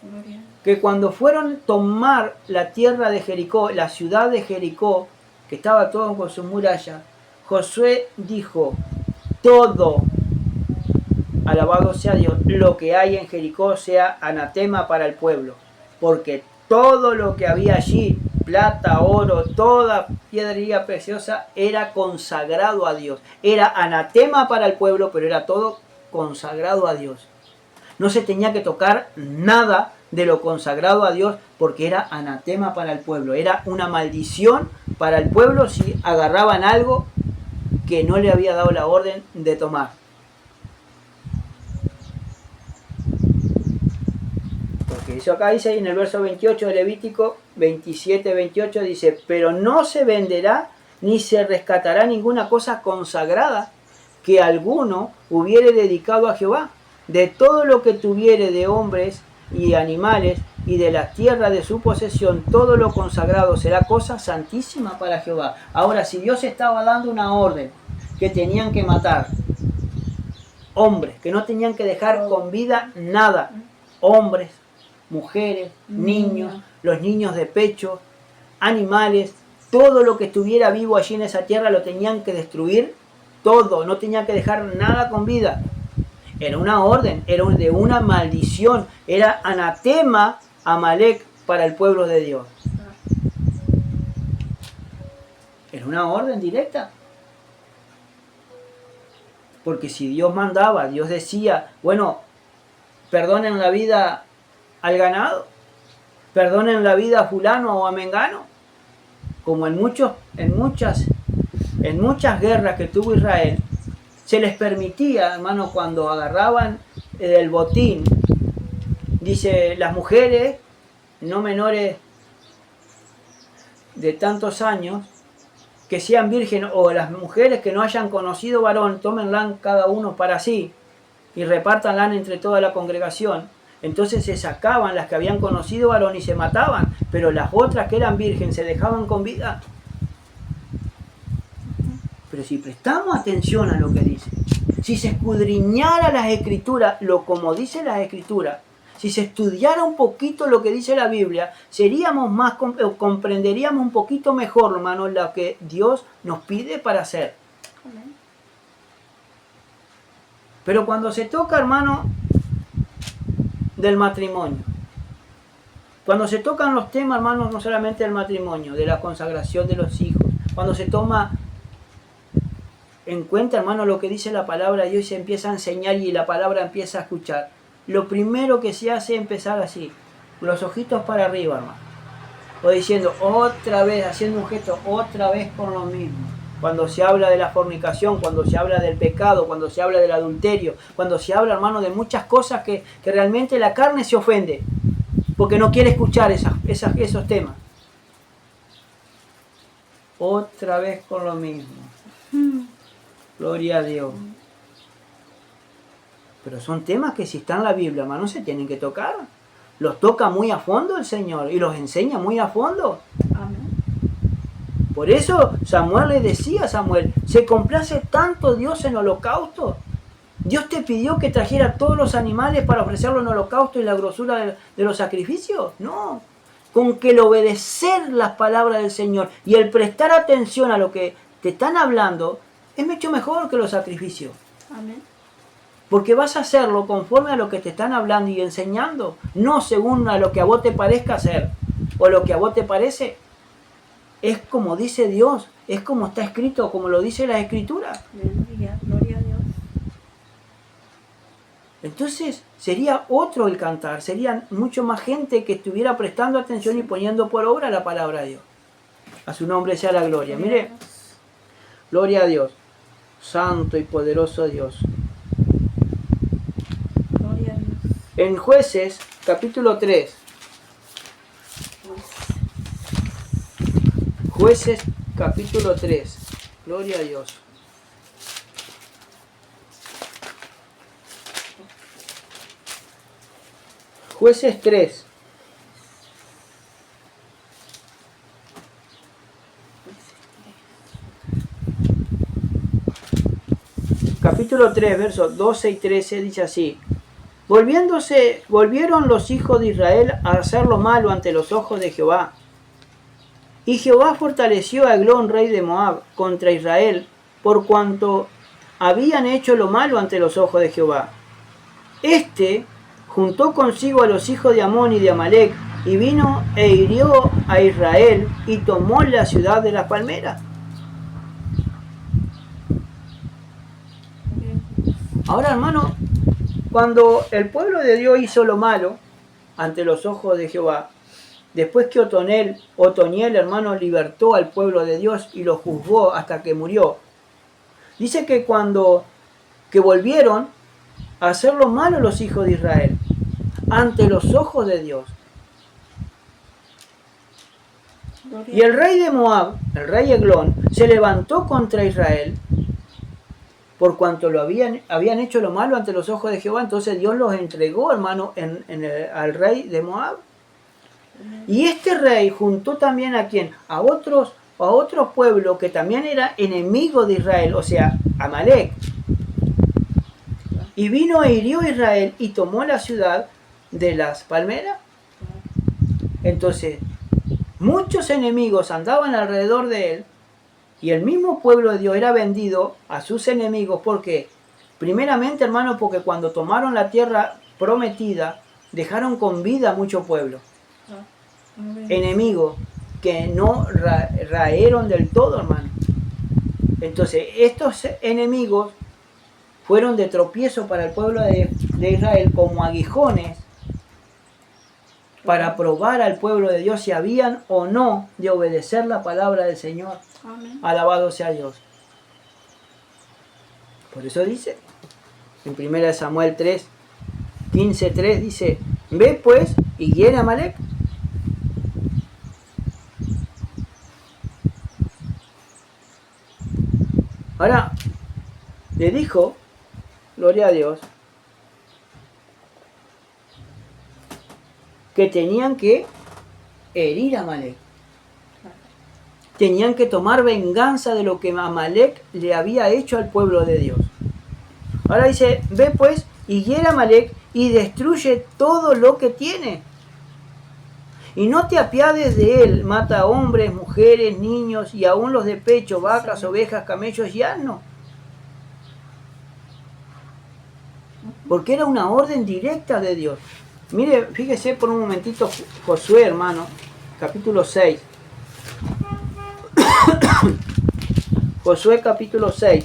Gloria. que cuando fueron a tomar la tierra de Jericó, la ciudad de Jericó, que estaba todo con sus murallas, Josué dijo, todo, alabado sea Dios, lo que hay en Jericó sea anatema para el pueblo, porque todo lo que había allí, plata, oro, toda piedrería preciosa, era consagrado a Dios. Era anatema para el pueblo, pero era todo consagrado a Dios. No se tenía que tocar nada de lo consagrado a Dios porque era anatema para el pueblo. Era una maldición para el pueblo si agarraban algo que no le había dado la orden de tomar. Porque eso acá dice en el verso 28 de Levítico 27-28 dice, pero no se venderá ni se rescatará ninguna cosa consagrada que alguno hubiere dedicado a Jehová. De todo lo que tuviere de hombres y animales y de la tierra de su posesión, todo lo consagrado será cosa santísima para Jehová. Ahora, si Dios estaba dando una orden que tenían que matar hombres, que no tenían que dejar con vida nada, hombres, mujeres, niños, los niños de pecho, animales, todo lo que estuviera vivo allí en esa tierra lo tenían que destruir, todo, no tenían que dejar nada con vida. Era una orden, era de una maldición, era anatema Amalek para el pueblo de Dios. Era una orden directa. Porque si Dios mandaba, Dios decía, bueno, perdonen la vida al ganado, perdonen la vida a fulano o a mengano, como en muchas guerras que tuvo Israel, se les permitía, hermano, cuando agarraban el botín, dice, las mujeres no menores de tantos años, que sean vírgenes, o las mujeres que no hayan conocido varón, tómenla cada uno para sí y repártanla entre toda la congregación. Entonces se sacaban las que habían conocido varón y se mataban, pero las otras que eran virgen se dejaban con vida. Pero si prestamos atención a lo que dice, si se escudriñara las escrituras, como dice las escrituras, si se estudiara un poquito lo que dice la Biblia, comprenderíamos un poquito mejor, hermano, lo que Dios nos pide para hacer. Amén. Pero cuando se toca, hermano, del matrimonio, cuando se tocan los temas, hermanos, no solamente del matrimonio, de la consagración de los hijos, cuando se toma en cuenta, hermano, lo que dice la palabra de Dios y se empieza a enseñar y la palabra empieza a escuchar, lo primero que se hace es empezar así, los ojitos para arriba, hermano, o diciendo otra vez, haciendo un gesto, otra vez con lo mismo. Cuando se habla de la fornicación, cuando se habla del pecado, cuando se habla del adulterio, cuando se habla, hermano, de muchas cosas que realmente la carne se ofende, porque no quiere escuchar esos temas. Otra vez con lo mismo. Gloria a Dios. Pero son temas que si están en la Biblia, hermano, se tienen que tocar. Los toca muy a fondo el Señor y los enseña muy a fondo. Amén. Por eso Samuel le decía a Samuel, ¿se complace tanto Dios en holocausto? ¿Dios te pidió que trajera todos los animales para ofrecerlo en holocausto y la grosura de los sacrificios? No. Con que el obedecer las palabras del Señor y el prestar atención a lo que te están hablando es mucho mejor que los sacrificios. Amén. Porque vas a hacerlo conforme a lo que te están hablando y enseñando, no según a lo que a vos te parezca hacer o lo que a vos te parece. Es como dice Dios, es como está escrito, como lo dice la Escritura. Aleluya, gloria a Dios. Entonces sería otro el cantar, sería mucho más gente que estuviera prestando atención y poniendo por obra la palabra de Dios. A su nombre sea la gloria. Mire, gloria a Dios. santo y poderoso Dios. Gloria a Dios. En Jueces, capítulo 3. Jueces, capítulo 3. Gloria a Dios. Jueces 3. Capítulo 3, versos 12 y 13 dice así: volvieron los hijos de Israel a hacer lo malo ante los ojos de Jehová. Y Jehová fortaleció a Eglón, rey de Moab, contra Israel, por cuanto habían hecho lo malo ante los ojos de Jehová. Este juntó consigo a los hijos de Amón y de Amalec, y vino e hirió a Israel, y tomó la ciudad de las palmeras. Ahora, hermano, cuando el pueblo de Dios hizo lo malo ante los ojos de Jehová, después que Otoniel, hermano, libertó al pueblo de Dios y lo juzgó hasta que murió, dice que que volvieron a hacer lo malo los hijos de Israel ante los ojos de Dios. Y el rey de Moab, el rey Eglón, se levantó contra Israel por cuanto habían hecho lo malo ante los ojos de Jehová. Entonces Dios los entregó, hermano, al rey de Moab. Y este rey juntó también a quién, a otros pueblos que también eran enemigos de Israel, o sea, Amalec. Y vino e hirió a Israel y tomó la ciudad de las palmeras. Entonces, muchos enemigos andaban alrededor de él, y el mismo pueblo de Dios era vendido a sus enemigos. Porque, primeramente, hermano, porque cuando tomaron la tierra prometida, dejaron con vida a mucho pueblo. Enemigos que no raeron del todo, hermano. Entonces, estos enemigos fueron de tropiezo para el pueblo de Israel, como aguijones para probar al pueblo de Dios si habían o no de obedecer la palabra del Señor. Amén. Alabado sea Dios. Por eso dice en 1 Samuel 3, 15:3 dice: ve pues y hiere a Amalec. Ahora le dijo, gloria a Dios, que tenían que herir a Amalec. Tenían que tomar venganza de lo que Amalec le había hecho al pueblo de Dios. Ahora dice: ve pues y hiere a Amalec y destruye todo lo que tiene. Y no te apiades de él, mata a hombres, mujeres, niños y aún los de pecho, vacas, ovejas, camellos y asnos. Porque era una orden directa de Dios. Mire, fíjese por un momentito Josué, hermano, capítulo 6. Josué capítulo 6.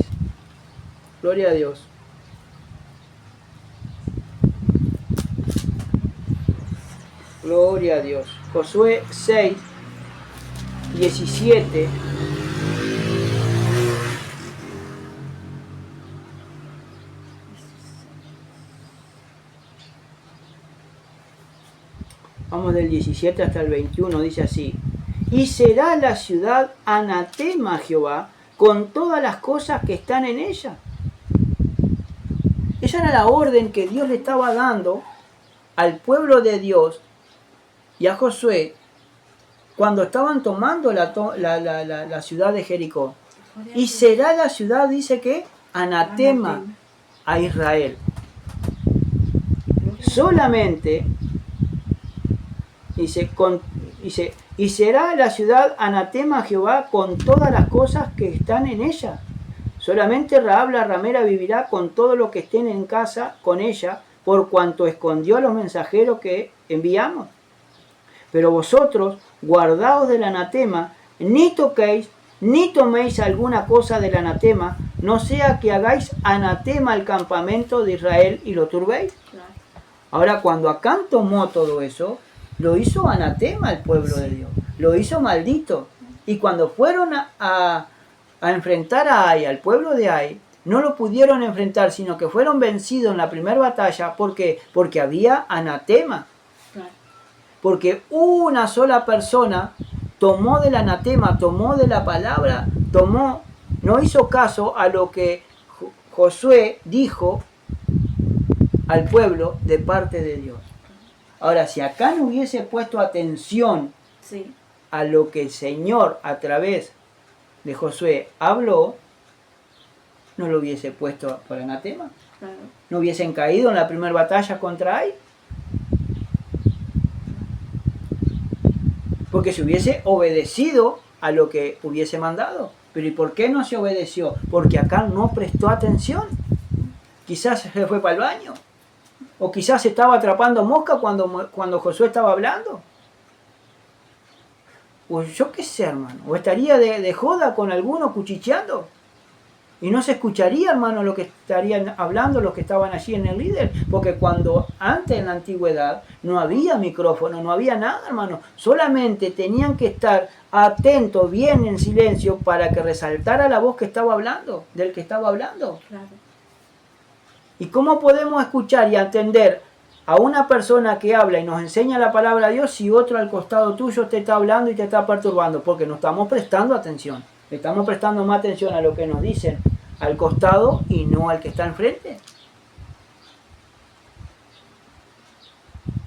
Gloria a Dios. Gloria a Dios. Josué 6, 17. Vamos del 17 hasta el 21, dice así: y será la ciudad anatema a Jehová con todas las cosas que están en ella. Esa era la orden que Dios le estaba dando al pueblo de Dios y a Josué cuando estaban tomando la ciudad de Jericó. Y será la ciudad, dice que, anatema a Israel. Solamente, dice, y será la ciudad anatema a Jehová con todas las cosas que están en ella. Solamente Rahab la ramera vivirá con todo lo que estén en casa con ella, por cuanto escondió a los mensajeros que enviamos. Pero vosotros, guardaos del anatema, ni toquéis, ni toméis alguna cosa del anatema, no sea que hagáis anatema al campamento de Israel y lo turbéis. Claro. Ahora, cuando Acán tomó todo eso, lo hizo anatema al pueblo de Dios, lo hizo maldito. Y cuando fueron a enfrentar a Ai, al pueblo de Ai, no lo pudieron enfrentar, sino que fueron vencidos en la primera batalla. ¿Por qué? Porque había anatema. Claro. Porque una sola persona tomó del anatema, tomó de la palabra, no hizo caso a lo que Josué dijo al pueblo de parte de Dios. Ahora, si acá no hubiese puesto atención Sí. a lo que el Señor a través de Josué habló, no lo hubiese puesto por anatema. Claro. No hubiesen caído en la primera batalla contra Ai. Porque se hubiese obedecido a lo que hubiese mandado. Pero ¿y por qué no se obedeció? Porque acá no prestó atención. Quizás se fue para el baño. O quizás estaba atrapando mosca cuando Josué estaba hablando. O yo qué sé, hermano. O estaría de joda con alguno cuchicheando. Y no se escucharía, hermano, lo que estarían hablando los que estaban allí en el líder. Porque cuando antes en la antigüedad no había micrófono, no había nada, hermano. Solamente tenían que estar atentos, bien en silencio, para que resaltara la voz que estaba hablando, del que estaba hablando. Claro. ¿Y cómo podemos escuchar y entender a una persona que habla y nos enseña la palabra de Dios si otro al costado tuyo te está hablando y te está perturbando? Porque no estamos prestando atención. Estamos prestando más atención a lo que nos dicen al costado y no al que está enfrente.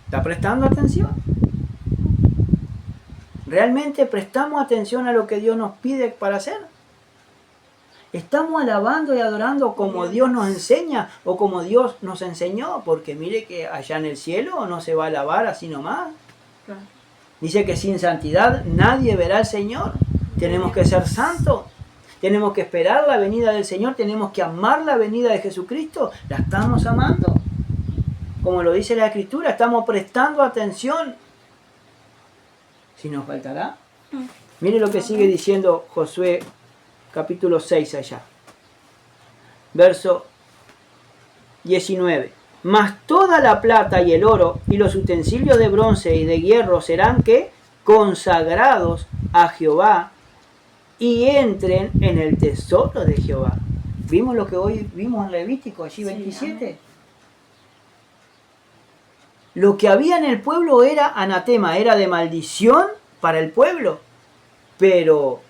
¿Está prestando atención? ¿Realmente prestamos atención a lo que Dios nos pide para hacer? ¿Estamos alabando y adorando como Dios nos enseña o como Dios nos enseñó? Porque mire que allá en el cielo no se va a alabar así nomás. Claro. Dice que sin santidad nadie verá al Señor. Tenemos que ser santos. Tenemos que esperar la venida del Señor. Tenemos que amar la venida de Jesucristo. La estamos amando. Como lo dice la Escritura, estamos prestando atención. Si nos faltará. Mire lo que sigue diciendo Josué capítulo 6 allá. Verso 19. Mas toda la plata y el oro y los utensilios de bronce y de hierro serán que consagrados a Jehová y entren en el tesoro de Jehová. ¿Vimos lo que hoy vimos en Levítico, allí 27? Sí, lo que había en el pueblo era anatema, era de maldición para el pueblo. Pero,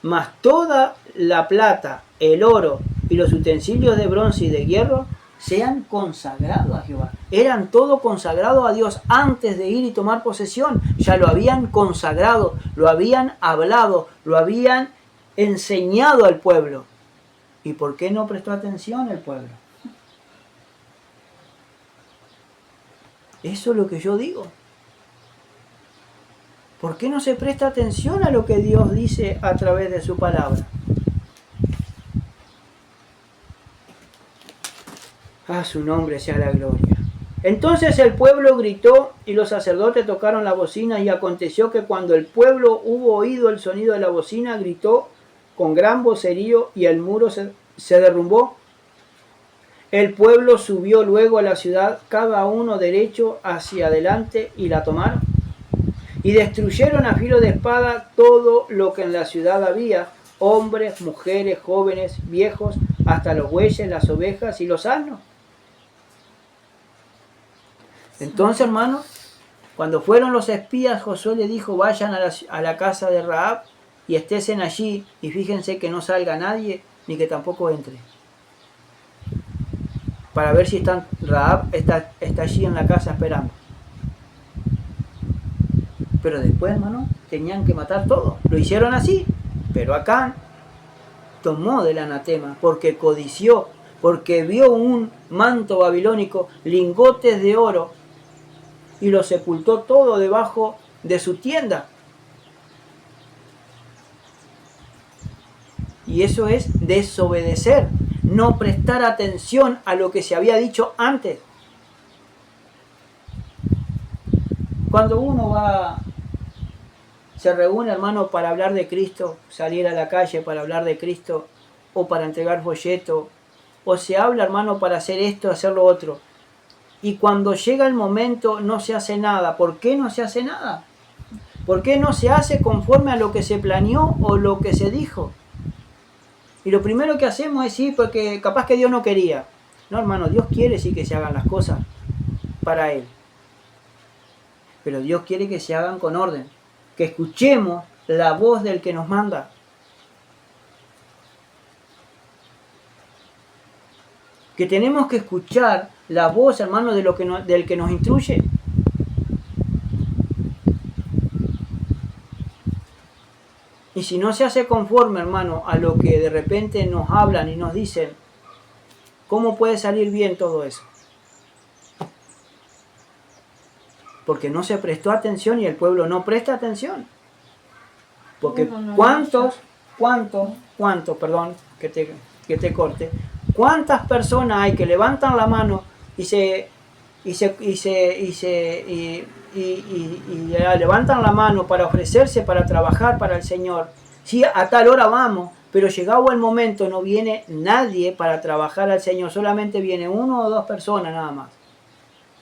más toda la plata, el oro y los utensilios de bronce y de hierro sean consagrados a Jehová. Eran todo consagrado a Dios antes de ir y tomar posesión. Ya lo habían consagrado, lo habían hablado, lo habían enseñado al pueblo. ¿Y por qué no prestó atención el pueblo? Eso es lo que yo digo. ¿Por qué no se presta atención a lo que Dios dice a través de su palabra? A su nombre sea la gloria. Entonces el pueblo gritó y los sacerdotes tocaron la bocina, y aconteció que cuando el pueblo hubo oído el sonido de la bocina, gritó con gran vocerío y el muro se derrumbó. El pueblo subió luego a la ciudad, cada uno derecho hacia adelante, y la tomaron. Y destruyeron a filo de espada todo lo que en la ciudad había, hombres, mujeres, jóvenes, viejos, hasta los bueyes, las ovejas y los asnos. Entonces, hermanos, cuando fueron los espías, Josué le dijo: vayan a la casa de Rahab y estésen allí, y fíjense que no salga nadie, ni que tampoco entre. Para ver si Rahab está allí en la casa esperando. Pero después, hermano, tenían que matar todo. Lo hicieron así. Pero Acán tomó del anatema porque codició, porque vio un manto babilónico, lingotes de oro, y lo sepultó todo debajo de su tienda. Y eso es desobedecer, no prestar atención a lo que se había dicho antes. Cuando uno se reúne, hermano, para hablar de Cristo, salir a la calle para hablar de Cristo, o para entregar folleto, o se habla, hermano, para hacer esto, hacer lo otro. Y cuando llega el momento no se hace nada. ¿Por qué no se hace nada? ¿Por qué no se hace conforme a lo que se planeó o lo que se dijo? Y lo primero que hacemos es sí, porque capaz que Dios no quería. No, hermano, Dios quiere sí que se hagan las cosas para Él. Pero Dios quiere que se hagan con orden. Que escuchemos la voz del que nos manda. Que tenemos que escuchar la voz, hermano, del que nos instruye. Y si no se hace conforme, hermano, a lo que de repente nos hablan y nos dicen, ¿cómo puede salir bien todo eso? Porque no se prestó atención y el pueblo no presta atención. Porque ¿cuántos, perdón, que te corte, cuántas personas hay que levantan la mano y levantan la mano para ofrecerse, para trabajar para el Señor? Sí, a tal hora vamos, pero llegado el momento no viene nadie para trabajar al Señor, solamente viene 1 o 2 personas nada más.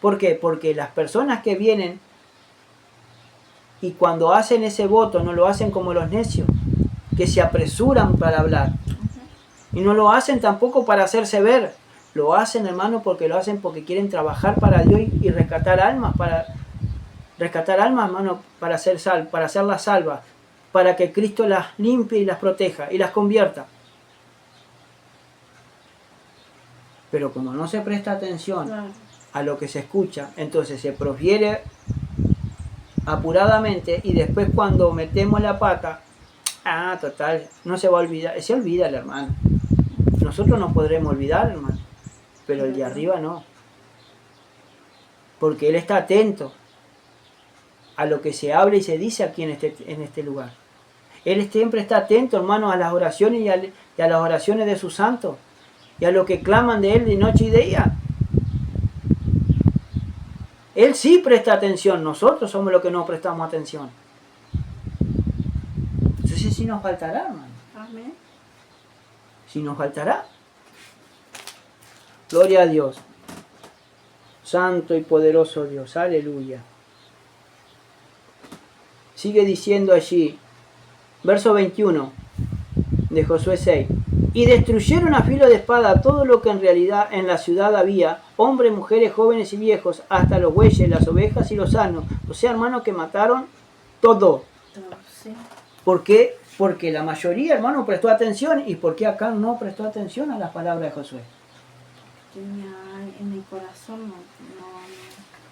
¿Por qué? Porque las personas que vienen y cuando hacen ese voto no lo hacen como los necios, que se apresuran para hablar. Y no lo hacen tampoco para hacerse ver. Lo hacen, hermano, porque lo hacen porque quieren trabajar para Dios y rescatar almas, hermano, para hacerlas salvas, para que Cristo las limpie y las proteja y las convierta. Pero como no se presta atención a lo que se escucha, entonces se profiere apuradamente y después cuando metemos la pata, total, no se va a olvidar, se olvida el hermano. Nosotros nos podremos olvidar, hermano, pero el de arriba no. Porque Él está atento a lo que se habla y se dice aquí en este lugar. Él siempre está atento, hermano, a las oraciones y a las oraciones de sus santos y a lo que claman de Él de noche y de día. Él sí presta atención, nosotros somos los que no prestamos atención. Entonces sí nos faltará, hermano. Amén. Sí nos faltará. Gloria a Dios. Santo y poderoso Dios. Aleluya. Sigue diciendo allí, verso 21 de Josué 6. Y destruyeron a filo de espada todo lo que en realidad en la ciudad había, hombres, mujeres, jóvenes y viejos, hasta los bueyes, las ovejas y los asnos. O sea, hermano, que mataron todo. Sí. ¿Por qué? Porque la mayoría, hermano, prestó atención. ¿Y por qué acá no prestó atención a las palabras de Josué? Tenía en el corazón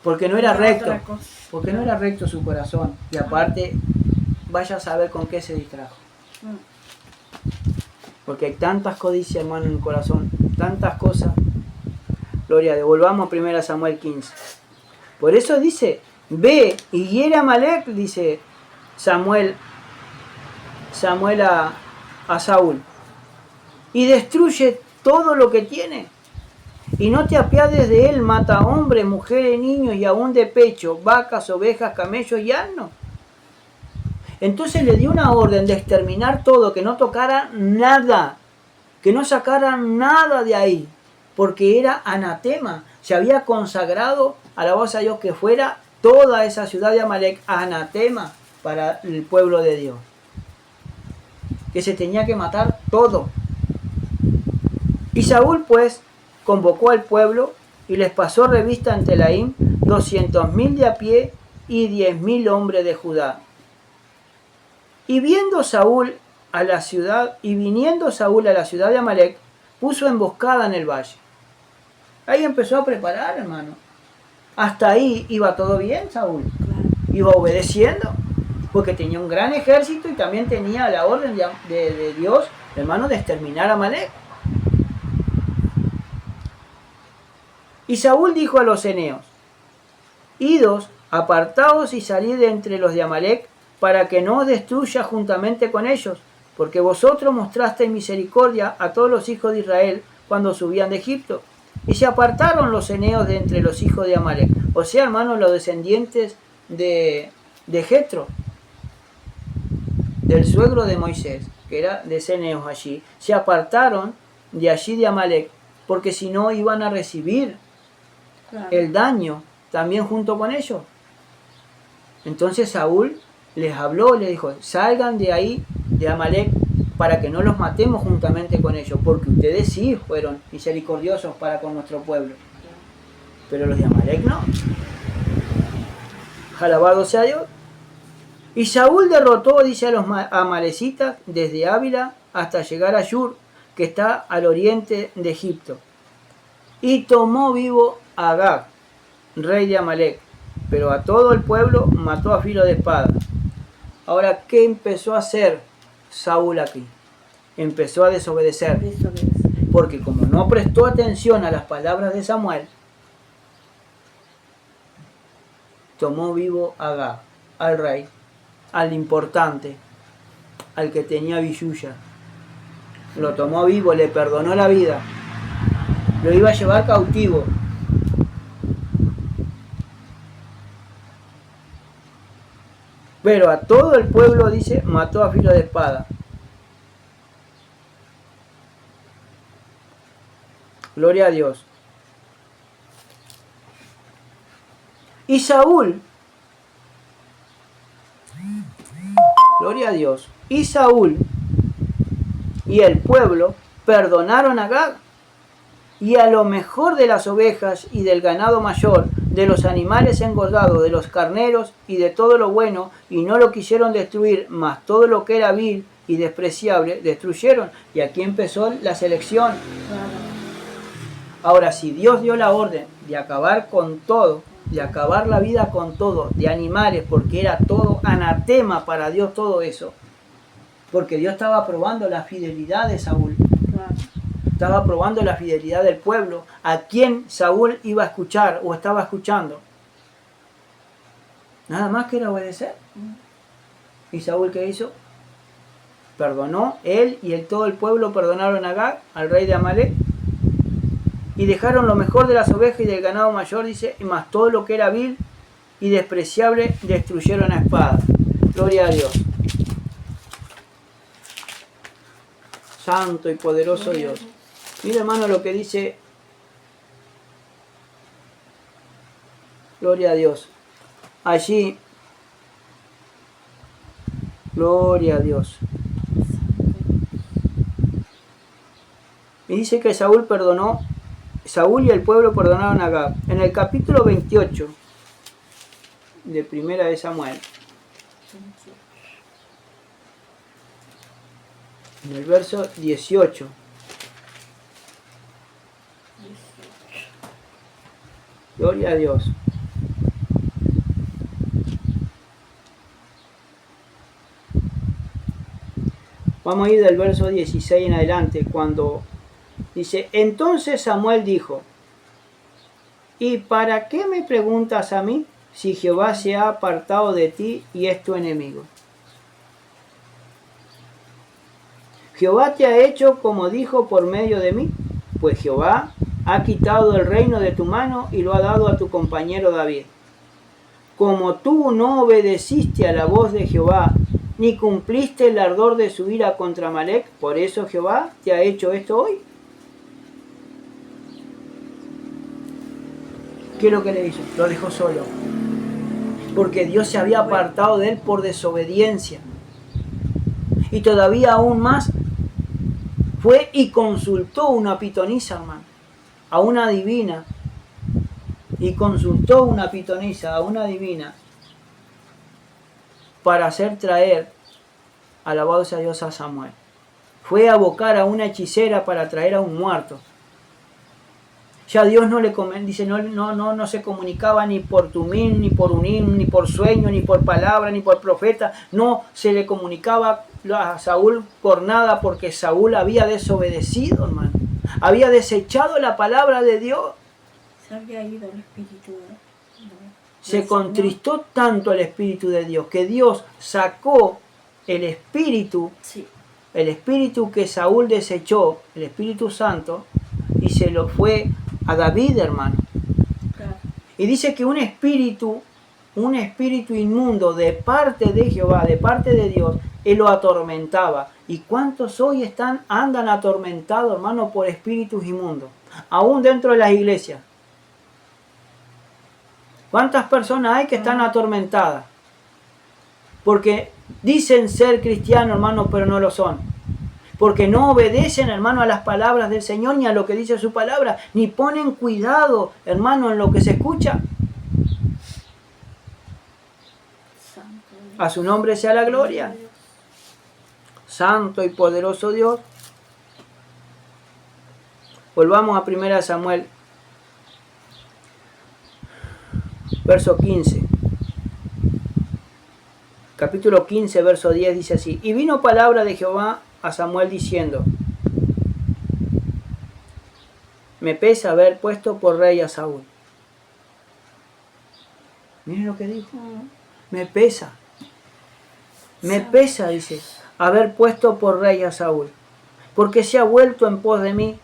porque no era recto. cosa. Porque no era recto su corazón. Y aparte, vaya a saber con qué se distrajo. Porque hay tantas codicias, hermano, en el corazón. Tantas cosas. Gloria, devolvamos 1 Samuel 15. Por eso dice, ve y hiere a Amalek, dice Samuel a Saúl. Y destruye todo lo que tiene. Y no te apiades de él, mata hombres, mujeres, niños y aún de pecho, vacas, ovejas, camellos y asnos. Entonces le dio una orden de exterminar todo, que no tocara nada, que no sacara nada de ahí, porque era anatema. Se había consagrado a la voz de Dios que fuera toda esa ciudad de Amalek anatema para el pueblo de Dios. Que se tenía que matar todo. Y Saúl pues convocó al pueblo y les pasó revista ante Telaim 200.000 de a pie y 10.000 hombres de Judá. Y viniendo Saúl a la ciudad de Amalek, puso emboscada en el valle. Ahí empezó a preparar, hermano. Hasta ahí iba todo bien, Saúl. Iba obedeciendo, porque tenía un gran ejército y también tenía la orden de Dios, hermano, de exterminar a Amalek. Y Saúl dijo a los eneos, idos, apartaos y salid de entre los de Amalek, para que no os destruya juntamente con ellos, porque vosotros mostrasteis misericordia a todos los hijos de Israel cuando subían de Egipto. Y se apartaron los eneos de entre los hijos de Amalek, o sea, hermanos, los descendientes de Jetro, del suegro de Moisés, que era de eneos allí, se apartaron de allí de Amalek, porque si no iban a recibir el daño también junto con ellos. Entonces Saúl les habló y les dijo, salgan de ahí, de Amalek, para que no los matemos juntamente con ellos, porque ustedes sí fueron misericordiosos para con nuestro pueblo. Pero los de Amalek no. Alabado sea Dios. Y Saúl derrotó, dice, a los amalecitas desde Ávila hasta llegar a Shur, que está al oriente de Egipto. Y tomó vivo a Agag, rey de Amalek, pero a todo el pueblo mató a filo de espada. Ahora, ¿qué empezó a hacer Saúl aquí? Empezó a desobedecer. Porque como no prestó atención a las palabras de Samuel, tomó vivo a Agag, al rey, al importante, al que tenía billulla. Lo tomó vivo, le perdonó la vida. Lo iba a llevar cautivo. Pero a todo el pueblo, dice, mató a filo de espada. Gloria a Dios. Y Saúl, gloria a Dios, y Saúl y el pueblo perdonaron a Agag y a lo mejor de las ovejas y del ganado mayor, de los animales engordados, de los carneros y de todo lo bueno, y no lo quisieron destruir, mas todo lo que era vil y despreciable destruyeron. Y aquí empezó la selección. Ahora, si Dios dio la orden de acabar con todo, de acabar la vida con todo, de animales, porque era todo anatema para Dios todo eso, porque Dios estaba probando la fidelidad de Saúl. Estaba probando la fidelidad del pueblo, a quien Saúl iba a escuchar o estaba escuchando. Nada más que era obedecer. ¿Y Saúl qué hizo? Perdonó, él y todo el pueblo perdonaron a Agag, al rey de Amalek, y dejaron lo mejor de las ovejas y del ganado mayor, dice, y más todo lo que era vil y despreciable destruyeron a espada. Gloria a Dios. Santo y poderoso Dios. Mira, hermano, lo que dice. Gloria a Dios. Allí. Gloria a Dios. Y dice que Saúl y el pueblo perdonaron a Agag. En el capítulo 28 de Primera de Samuel, en el verso 18. Gloria a Dios. Vamos a ir del verso 16 en adelante, cuando dice, entonces Samuel dijo, ¿y para qué me preguntas a mí si Jehová se ha apartado de ti y es tu enemigo? Jehová te ha hecho como dijo por medio de mí, pues Jehová ha quitado el reino de tu mano y lo ha dado a tu compañero David. Como tú no obedeciste a la voz de Jehová, ni cumpliste el ardor de su ira contra Amalek, por eso Jehová te ha hecho esto hoy. ¿Qué es lo que le hizo? Lo dejó solo. Porque Dios se había apartado de él por desobediencia. Y todavía aún más, fue y consultó una pitonisa, hermano, a una divina. Y consultó una pitonisa, a una divina, para hacer traer, alabado sea Dios, a Samuel. Fue a abocar a una hechicera para traer a un muerto. Ya Dios no le dice, no se comunicaba ni por tumim, ni por unim, ni por sueño, ni por palabra, ni por profeta. No se le comunicaba a Saúl por nada, porque Saúl había desobedecido, hermano. Había desechado la palabra de Dios. Se había ido el espíritu. Se contristó tanto el espíritu de Dios, que Dios sacó el espíritu, el espíritu que Saúl desechó, el Espíritu Santo, y se lo fue a David, hermano. Claro. Y dice que un espíritu inmundo de parte de Jehová, de parte de Dios, él lo atormentaba. ¿Y cuántos hoy andan atormentados, hermano, por espíritus inmundos? Aún dentro de las iglesias. ¿Cuántas personas hay que están atormentadas? Porque dicen ser cristianos, hermano, pero no lo son. porque no obedecen, hermano, a las palabras del Señor ni a lo que dice su palabra, ni ponen cuidado, hermano, en lo que se escucha. A su nombre sea la gloria. Santo y poderoso Dios. Volvamos a 1 Samuel, verso 15. Capítulo 15, verso 10 dice así: y vino palabra de Jehová a Samuel diciendo: me pesa haber puesto por rey a Saúl. Miren lo que dijo. Me pesa, dice, haber puesto por rey a Saúl, porque se ha vuelto en pos de mí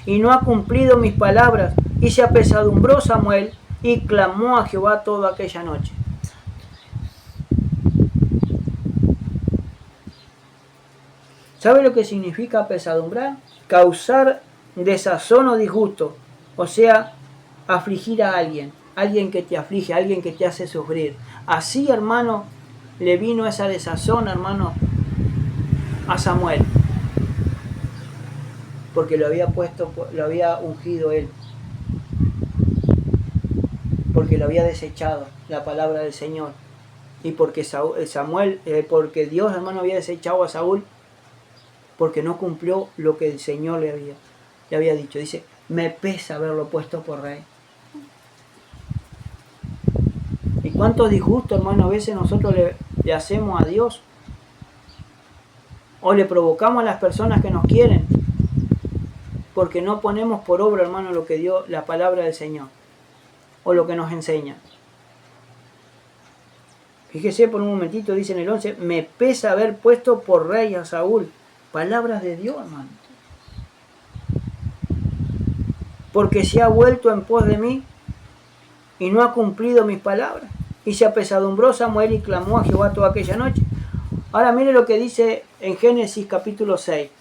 y no ha cumplido mis palabras. Y se apesadumbró Samuel y clamó a Jehová toda aquella noche. ¿Sabe lo que significa apesadumbrar? Causar desazón o disgusto, o sea, afligir a alguien, alguien que te aflige, alguien que te hace sufrir. Así, hermano, le vino esa desazón, hermano, a Samuel, porque lo había ungido él, porque lo había desechado la palabra del Señor, y porque porque Dios, hermano, había desechado a Saúl, porque no cumplió lo que el Señor le había dicho. Dice, me pesa haberlo puesto por rey. ¿Y cuántos disgustos, hermano, a veces nosotros le hacemos a Dios? O le provocamos a las personas que nos quieren, porque no ponemos por obra, hermano, lo que dio la palabra del Señor, o lo que nos enseña. Fíjese por un momentito, dice en el 11, me pesa haber puesto por rey a Saúl. Palabras de Dios, hermano. Porque se ha vuelto en pos de mí y no ha cumplido mis palabras. Y se apesadumbró Samuel y clamó a Jehová toda aquella noche. Ahora mire lo que dice en Génesis capítulo 6.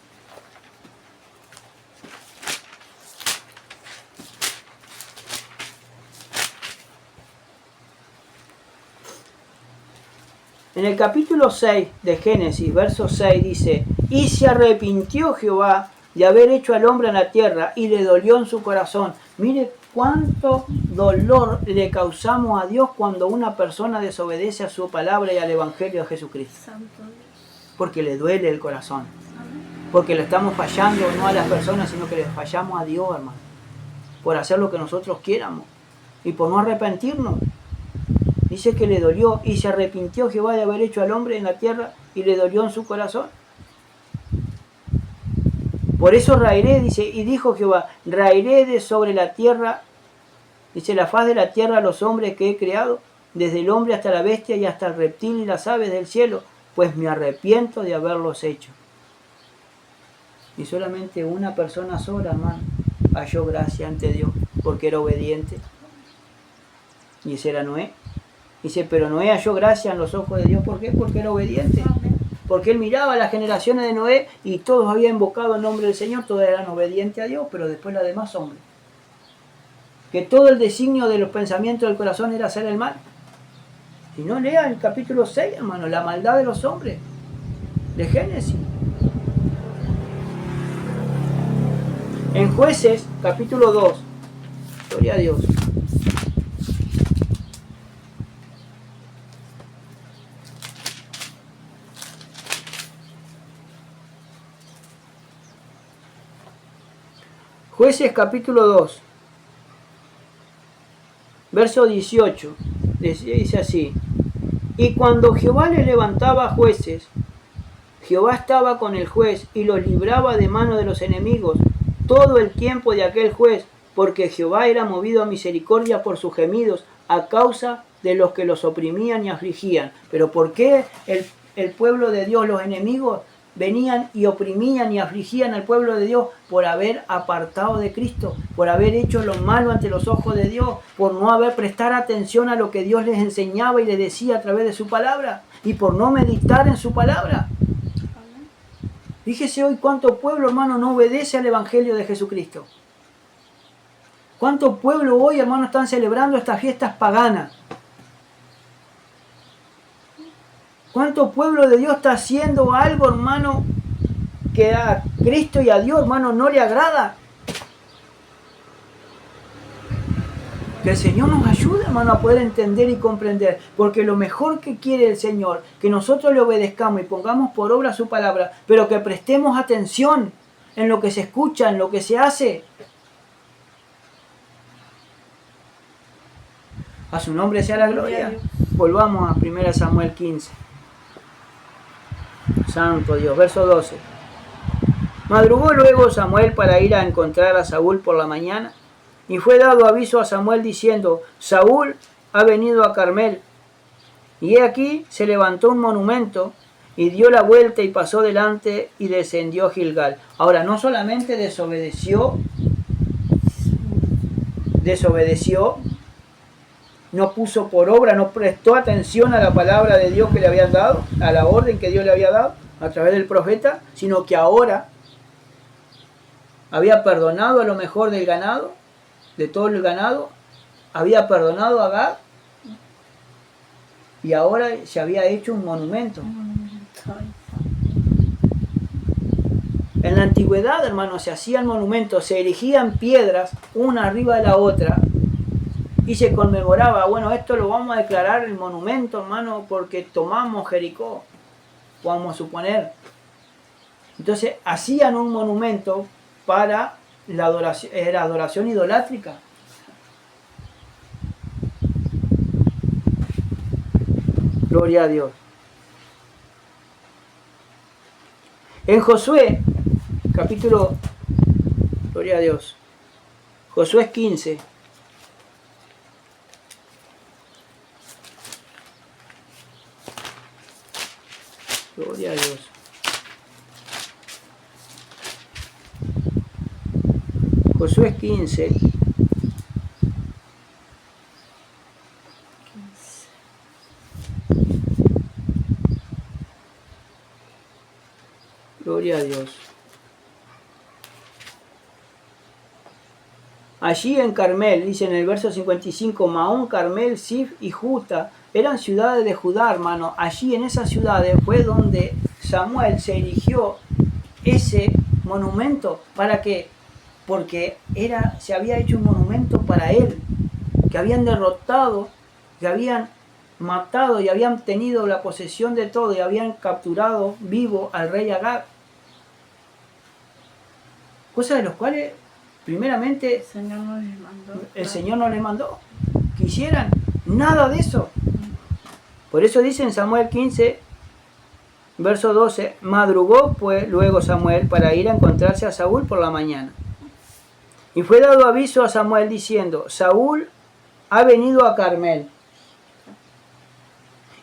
En el capítulo 6 de Génesis, verso 6 dice, y se arrepintió Jehová de haber hecho al hombre en la tierra y le dolió en su corazón. Mire cuánto dolor le causamos a Dios cuando una persona desobedece a su palabra y al evangelio de Jesucristo. Porque le duele el corazón. Porque le estamos fallando no a las personas, sino que le fallamos a Dios, hermano. Por hacer lo que nosotros quieramos y por no arrepentirnos. Dice que le dolió y se arrepintió Jehová de haber hecho al hombre en la tierra y le dolió en su corazón. Por eso raeré, dice, y dijo Jehová, raeré de sobre la tierra, dice, la faz de la tierra a los hombres que he creado, desde el hombre hasta la bestia y hasta el reptil y las aves del cielo, pues me arrepiento de haberlos hecho. Y solamente una persona sola, hermano, halló gracia ante Dios, porque era obediente. Y ese era Noé. Dice, pero Noé halló gracia en los ojos de Dios. ¿Por qué? Porque era obediente. Porque él miraba a las generaciones de Noé y todos habían invocado el nombre del Señor, todos eran obedientes a Dios, pero después los demás hombres. Que todo el designio de los pensamientos del corazón era hacer el mal. Si no, lea el capítulo 6, hermano, la maldad de los hombres, de Génesis. En Jueces, capítulo 2, gloria a Dios. Jueces capítulo 2, verso 18, dice así, y cuando Jehová les levantaba jueces, Jehová estaba con el juez y los libraba de mano de los enemigos todo el tiempo de aquel juez, porque Jehová era movido a misericordia por sus gemidos a causa de los que los oprimían y afligían. Pero ¿por qué el pueblo de Dios, los enemigos, venían y oprimían y afligían al pueblo de Dios? Por haber apartado de Cristo, por haber hecho lo malo ante los ojos de Dios, por no haber prestado atención a lo que Dios les enseñaba y les decía a través de su palabra, y por no meditar en su palabra. Fíjese hoy cuánto pueblo, hermano, no obedece al evangelio de Jesucristo. Cuánto pueblo hoy, hermano, están celebrando estas fiestas paganas. Cuánto pueblo de Dios está haciendo algo, hermano, que a Cristo y a Dios, hermano, no le agrada. Que el Señor nos ayude, hermano, a poder entender y comprender. Porque lo mejor que quiere el Señor, que nosotros le obedezcamos y pongamos por obra su palabra, pero que prestemos atención en lo que se escucha, en lo que se hace. A su nombre sea la gloria. Volvamos a 1 Samuel 15. Santo Dios, verso 12. Madrugó luego Samuel para ir a encontrar a Saúl por la mañana, y fue dado aviso a Samuel diciendo: Saúl ha venido a Carmel. Y he aquí se levantó un monumento, y dio la vuelta y pasó delante y descendió a Gilgal. Ahora, no solamente desobedeció, no puso por obra, no prestó atención a la palabra de Dios que le habían dado, a la orden que Dios le había dado a través del profeta, sino que ahora había perdonado a lo mejor del ganado, de todo el ganado, había perdonado a Gad, y ahora se había hecho un monumento. En la antigüedad, hermanos, se hacían monumentos, se erigían piedras una arriba de la otra, y se conmemoraba, bueno, esto lo vamos a declarar el monumento, hermano, porque tomamos Jericó, vamos a suponer. Entonces, hacían un monumento para la adoración idolátrica. Gloria a Dios. En Josué, capítulo, gloria a Dios, Josué 15. Gloria a Dios. Josué 15. Gloria a Dios. Allí en Carmel, dice en el verso 55, Maón, Carmel, Sif y Juta eran ciudades de Judá, hermano. Allí en esas ciudades fue donde Samuel se erigió ese monumento. ¿Para qué? Porque se había hecho un monumento para él, que habían derrotado, que habían matado y habían tenido la posesión de todo y habían capturado vivo al rey Agag. Cosas de las cuales primeramente el Señor no les mandó que hicieran nada de eso. Por eso dice en Samuel 15, verso 12, madrugó pues luego Samuel para ir a encontrarse a Saúl por la mañana. Y fue dado aviso a Samuel diciendo: Saúl ha venido a Carmel.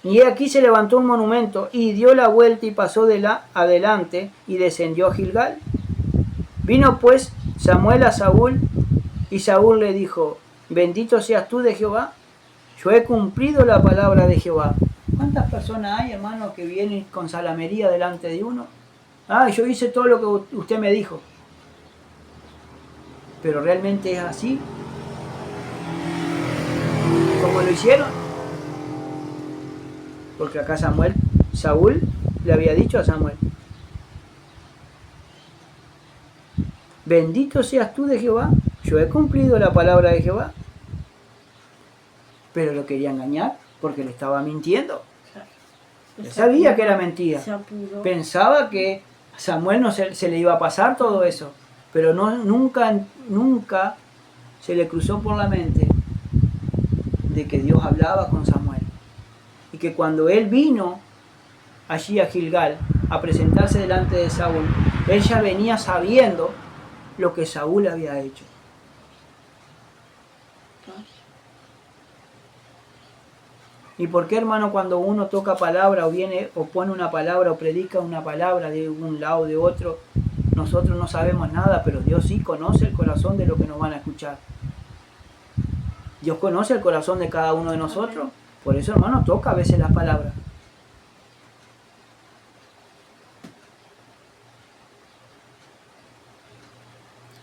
Y aquí se levantó un monumento, y dio la vuelta y pasó adelante y descendió a Gilgal. Vino pues Samuel a Saúl, y Saúl le dijo: bendito seas tú de Jehová, yo he cumplido la palabra de Jehová. ¿Cuántas personas hay, hermano, que vienen con salamería delante de uno? Ah, yo hice todo lo que usted me dijo. Pero realmente es así como lo hicieron. Porque acá Saúl le había dicho a Samuel: bendito seas tú de Jehová, yo he cumplido la palabra de Jehová. Pero lo quería engañar porque le estaba mintiendo. Él sabía que era mentira. Pensaba que a Samuel no se le iba a pasar todo eso. Pero nunca se le cruzó por la mente de que Dios hablaba con Samuel. Y que cuando él vino allí a Gilgal a presentarse delante de Saúl, él ya venía sabiendo lo que Saúl había hecho. ¿Y por qué, hermano, cuando uno toca palabra o viene o pone una palabra o predica una palabra de un lado o de otro, nosotros no sabemos nada, pero Dios sí conoce el corazón de los que nos van a escuchar? Dios conoce el corazón de cada uno de nosotros. Por eso, hermano, toca a veces las palabras.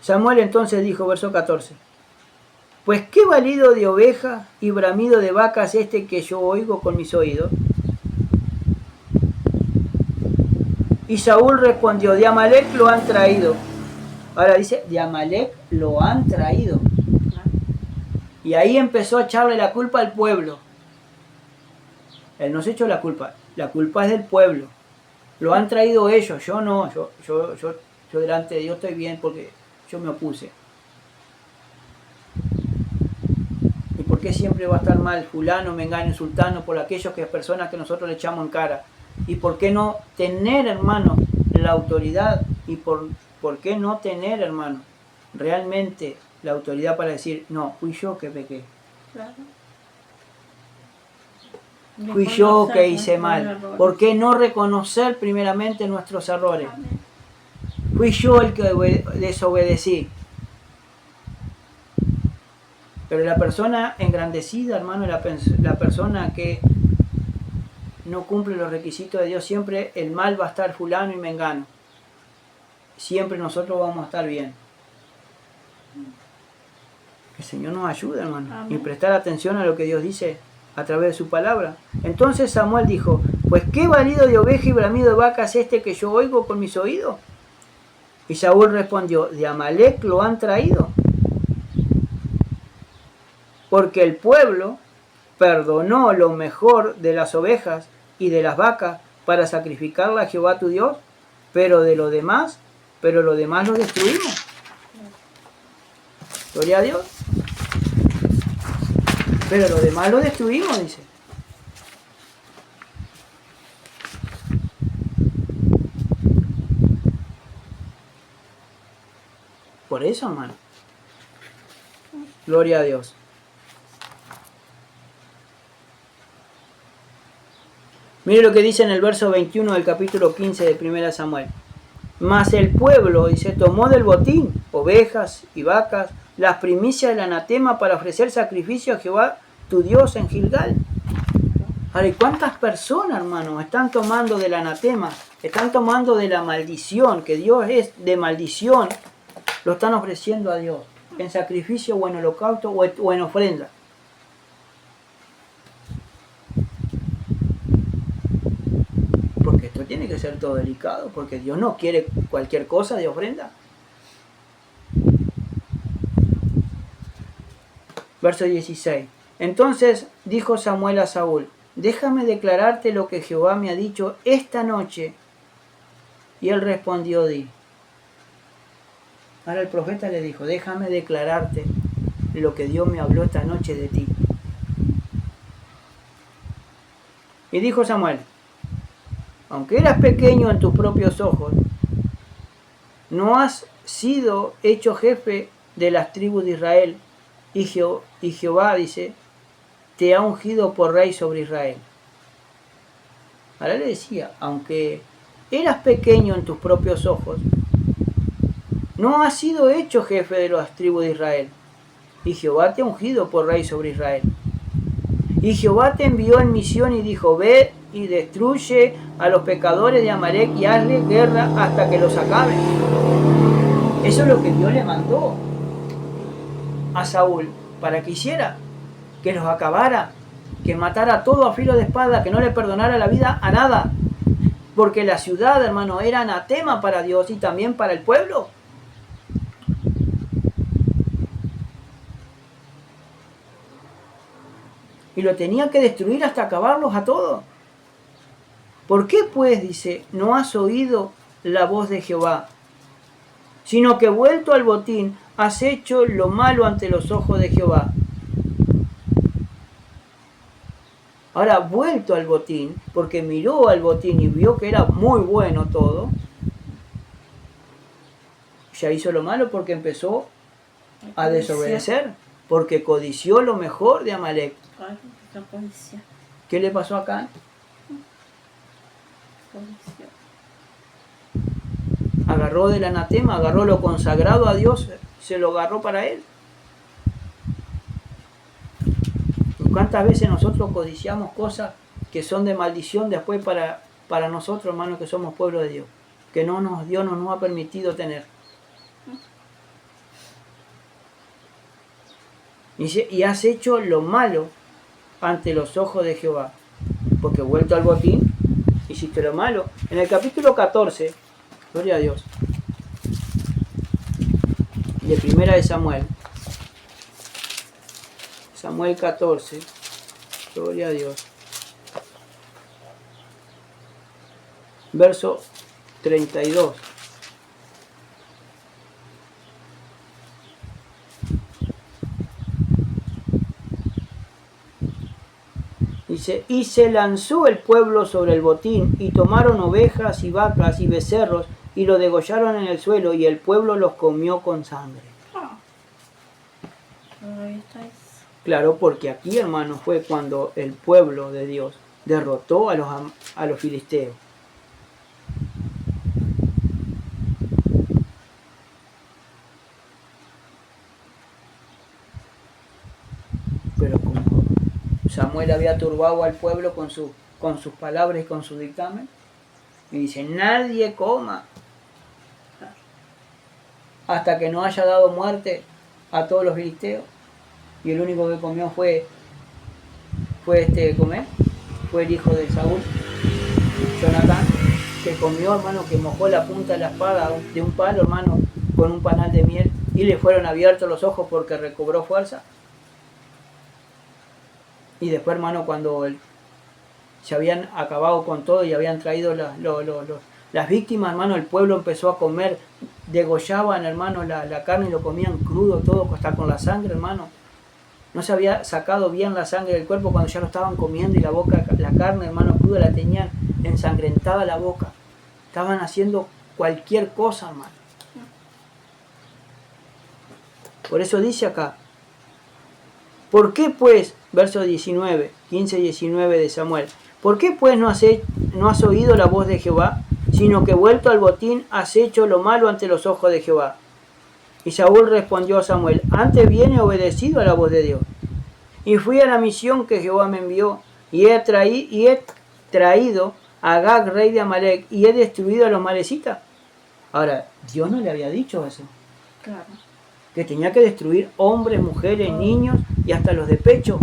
Samuel entonces dijo, verso 14: pues qué balido de oveja y bramido de vacas que yo oigo con mis oídos. Y Saúl respondió, de Amalec lo han traído. Ahora dice, de Amalec lo han traído. Y ahí empezó a echarle la culpa al pueblo. Él no se echó la culpa es del pueblo. Lo han traído ellos, yo no, yo delante de Dios estoy bien porque yo me opuse. ¿Y por qué siempre va a estar mal fulano, mengano, sultano por aquellas personas que nosotros le echamos en cara? ¿Y por qué no tener, hermano, la autoridad? ¿Y por qué no tener, hermano, realmente la autoridad para decir, no, fui yo que pequé? Claro. Fui yo que hice mal. ¿Por qué no reconocer primeramente nuestros errores? Amén. Fui yo el que desobedecí. Pero la persona engrandecida, hermano, la persona que no cumple los requisitos de Dios, siempre el mal va a estar fulano y mengano. Siempre nosotros vamos a estar bien. Que el Señor nos ayude, hermano. Amén. Y prestar atención a lo que Dios dice a través de su palabra. Entonces Samuel dijo, pues qué balido de oveja y bramido de vaca es este que yo oigo con mis oídos. Y Saúl respondió, de Amalec lo han traído. Porque el pueblo perdonó lo mejor de las ovejas y de las vacas para sacrificarla a Jehová tu Dios, pero lo demás lo destruimos. Gloria a Dios. Pero lo demás lo destruimos, dice. Por eso, hermano. Gloria a Dios. Mire lo que dice en el verso 21 del capítulo 15 de 1 Samuel. Mas el pueblo, dice, tomó del botín ovejas y vacas, las primicias del anatema para ofrecer sacrificio a Jehová tu Dios en Gilgal. Ahora, ¿y cuántas personas, hermano, están tomando del anatema? Están tomando de la maldición, que Dios es de maldición, lo están ofreciendo a Dios en sacrificio o en holocausto o en ofrenda. Porque esto tiene que ser todo delicado, porque Dios no quiere cualquier cosa de ofrenda. Verso 16. Entonces dijo Samuel a Saúl, déjame declararte lo que Jehová me ha dicho esta noche. Y él respondió, di. Ahora el profeta le dijo, déjame declararte lo que Dios me habló esta noche de ti. Y dijo Samuel, aunque eras pequeño en tus propios ojos, no has sido hecho jefe de las tribus de Israel, y Jehová, dice, te ha ungido por rey sobre Israel. Ahora le decía, aunque eras pequeño en tus propios ojos, no has sido hecho jefe de las tribus de Israel, y Jehová te ha ungido por rey sobre Israel. Y Jehová te envió en misión y dijo, ve y destruye a los pecadores de Amalec y hazle guerra hasta que los acabe. Eso es lo que Dios le mandó a Saúl para que hiciera, que los acabara, que matara a todo a filo de espada, que no le perdonara la vida a nada, porque la ciudad, hermano, era anatema para Dios y también para el pueblo. Y lo tenía que destruir hasta acabarlos a todos. ¿Por qué pues, dice, no has oído la voz de Jehová, sino que vuelto al botín has hecho lo malo ante los ojos de Jehová? Ahora, vuelto al botín, porque miró al botín y vio que era muy bueno todo, ya hizo lo malo porque empezó a desobedecer, porque codició lo mejor de Amalec. ¿Qué le pasó acá? Agarró del anatema, agarró lo consagrado a Dios, se lo agarró para él. ¿Cuántas veces nosotros codiciamos cosas que son de maldición después para nosotros, hermanos, que somos pueblo de Dios? Que Dios no nos ha permitido tener. Dice, y has hecho lo malo ante los ojos de Jehová, porque vuelto al botín hiciste lo malo. En el capítulo 14, gloria a Dios, de primera de Samuel. Samuel 14, gloria a Dios. Verso 32. Dice, y se lanzó el pueblo sobre el botín, y tomaron ovejas y vacas y becerros, y lo degollaron en el suelo, y el pueblo los comió con sangre. Claro, porque aquí, hermano, fue cuando el pueblo de Dios derrotó a los filisteos. Pero como Samuel había turbado al pueblo con sus palabras y con su dictamen, y dice, nadie coma hasta que no haya dado muerte a todos los filisteos. Y el único que comió fue el hijo de Saúl, Jonatán, que comió, hermano, que mojó la punta de la espada de un palo, hermano, con un panal de miel, y le fueron abiertos los ojos porque recobró fuerza. Y después, hermano, cuando se habían acabado con todo y habían traído las víctimas, hermano, el pueblo empezó a comer, degollaban, hermano, la carne y lo comían crudo todo, hasta con la sangre, hermano. No se había sacado bien la sangre del cuerpo cuando ya lo estaban comiendo, y la carne, hermano, cruda, la tenían ensangrentada la boca. Estaban haciendo cualquier cosa, hermano. Por eso dice acá, ¿por qué pues, verso 19, 15-19 de Samuel, ¿por qué pues no has oído la voz de Jehová, sino que vuelto al botín has hecho lo malo ante los ojos de Jehová? Y Saúl respondió a Samuel, antes bien he obedecido a la voz de Dios, y fui a la misión que Jehová me envió, y he traído a Agag, rey de Amalek, y he destruido a los malecitas. Ahora, Dios no le había dicho eso. Claro. Que tenía que destruir hombres, mujeres, niños y hasta los de pecho.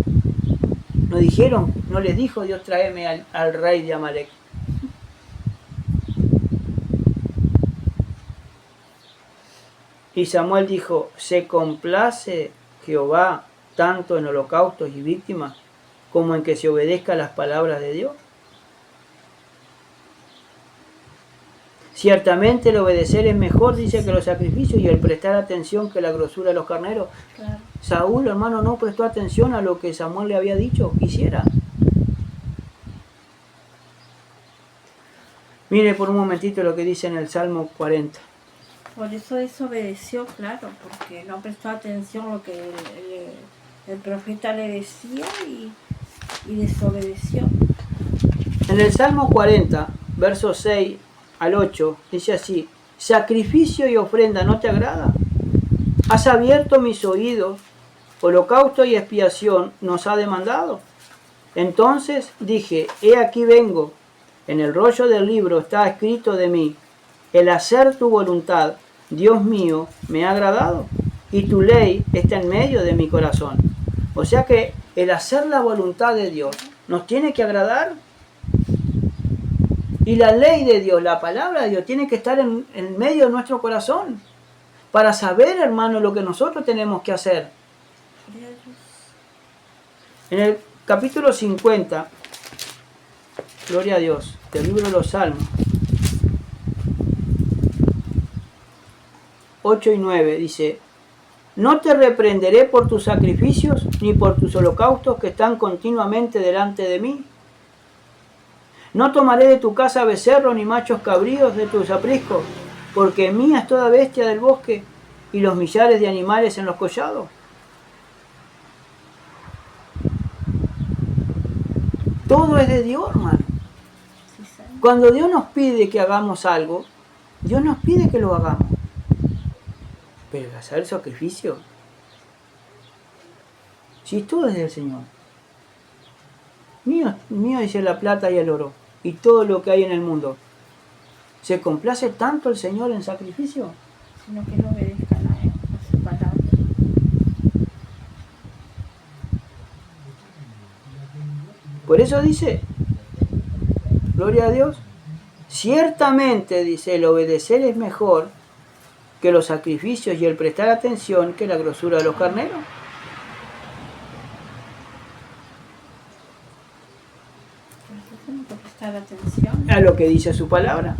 No les dijo Dios, tráeme al rey de Amalek. Y Samuel dijo, ¿se complace Jehová tanto en holocaustos y víctimas como en que se obedezca a las palabras de Dios? Ciertamente el obedecer es mejor, dice, que los sacrificios, y el prestar atención que la grosura de los carneros. Claro. Saúl, hermano, no prestó atención a lo que Samuel le había dicho que hiciera. Mire por un momentito lo que dice en el Salmo 40. Por eso desobedeció, claro, porque no prestó atención a lo que el profeta le decía y desobedeció. En el Salmo 40, versos 6 al 8, dice así, sacrificio y ofrenda no te agrada. Has abierto mis oídos, holocausto y expiación nos ha demandado. Entonces dije, he aquí vengo, en el rollo del libro está escrito de mí, el hacer tu voluntad, Dios mío, me ha agradado, y tu ley está en medio de mi corazón. O sea que el hacer la voluntad de Dios nos tiene que agradar. Y la ley de Dios, la palabra de Dios, tiene que estar en medio de nuestro corazón. Para saber, hermano, lo que nosotros tenemos que hacer. En el capítulo 50, gloria a Dios, del libro de los Salmos, 8 y 9, dice, no te reprenderé por tus sacrificios, ni por tus holocaustos que están continuamente delante de mí. No tomaré de tu casa becerros ni machos cabríos de tus apriscos, porque mía es toda bestia del bosque y los millares de animales en los collados. Todo es de Dios, hermano. Cuando Dios nos pide que hagamos algo, Dios nos pide que lo hagamos. Pero el hacer sacrificio, si todo es del Señor. Mío dice la plata y el oro, y todo lo que hay en el mundo. ¿Se complace tanto el Señor en sacrificio? Sino que no obedezcan a su palabra. Por eso dice, Gloria a Dios. Ciertamente, dice, el obedecer es mejor que los sacrificios y el prestar atención que la grosura de los carneros. Tenemos que prestar atención. A lo que dice su palabra.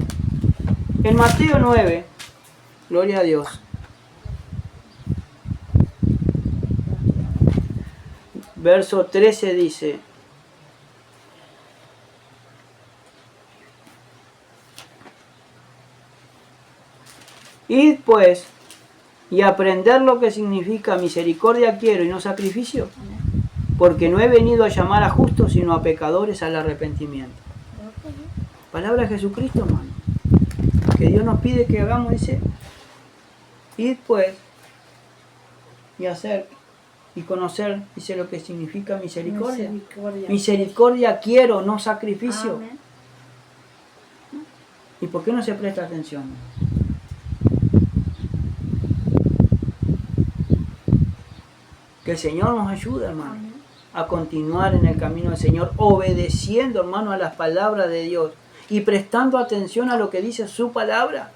En Mateo 9, gloria a Dios, verso 13 dice: id pues y aprender lo que significa misericordia quiero y no sacrificio, porque no he venido a llamar a justos sino a pecadores al arrepentimiento. Palabra de Jesucristo, hermano. Que Dios nos pide que hagamos, dice, id pues y hacer y conocer, dice, lo que significa misericordia. Misericordia quiero, no sacrificio. Amén. ¿Y por qué no se presta atención? Que el Señor nos ayude, hermano, Amén. a continuar en el camino del Señor, obedeciendo, hermano, a las palabras de Dios y prestando atención a lo que dice su palabra.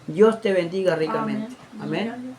Dios te bendiga ricamente. Amén. Amén.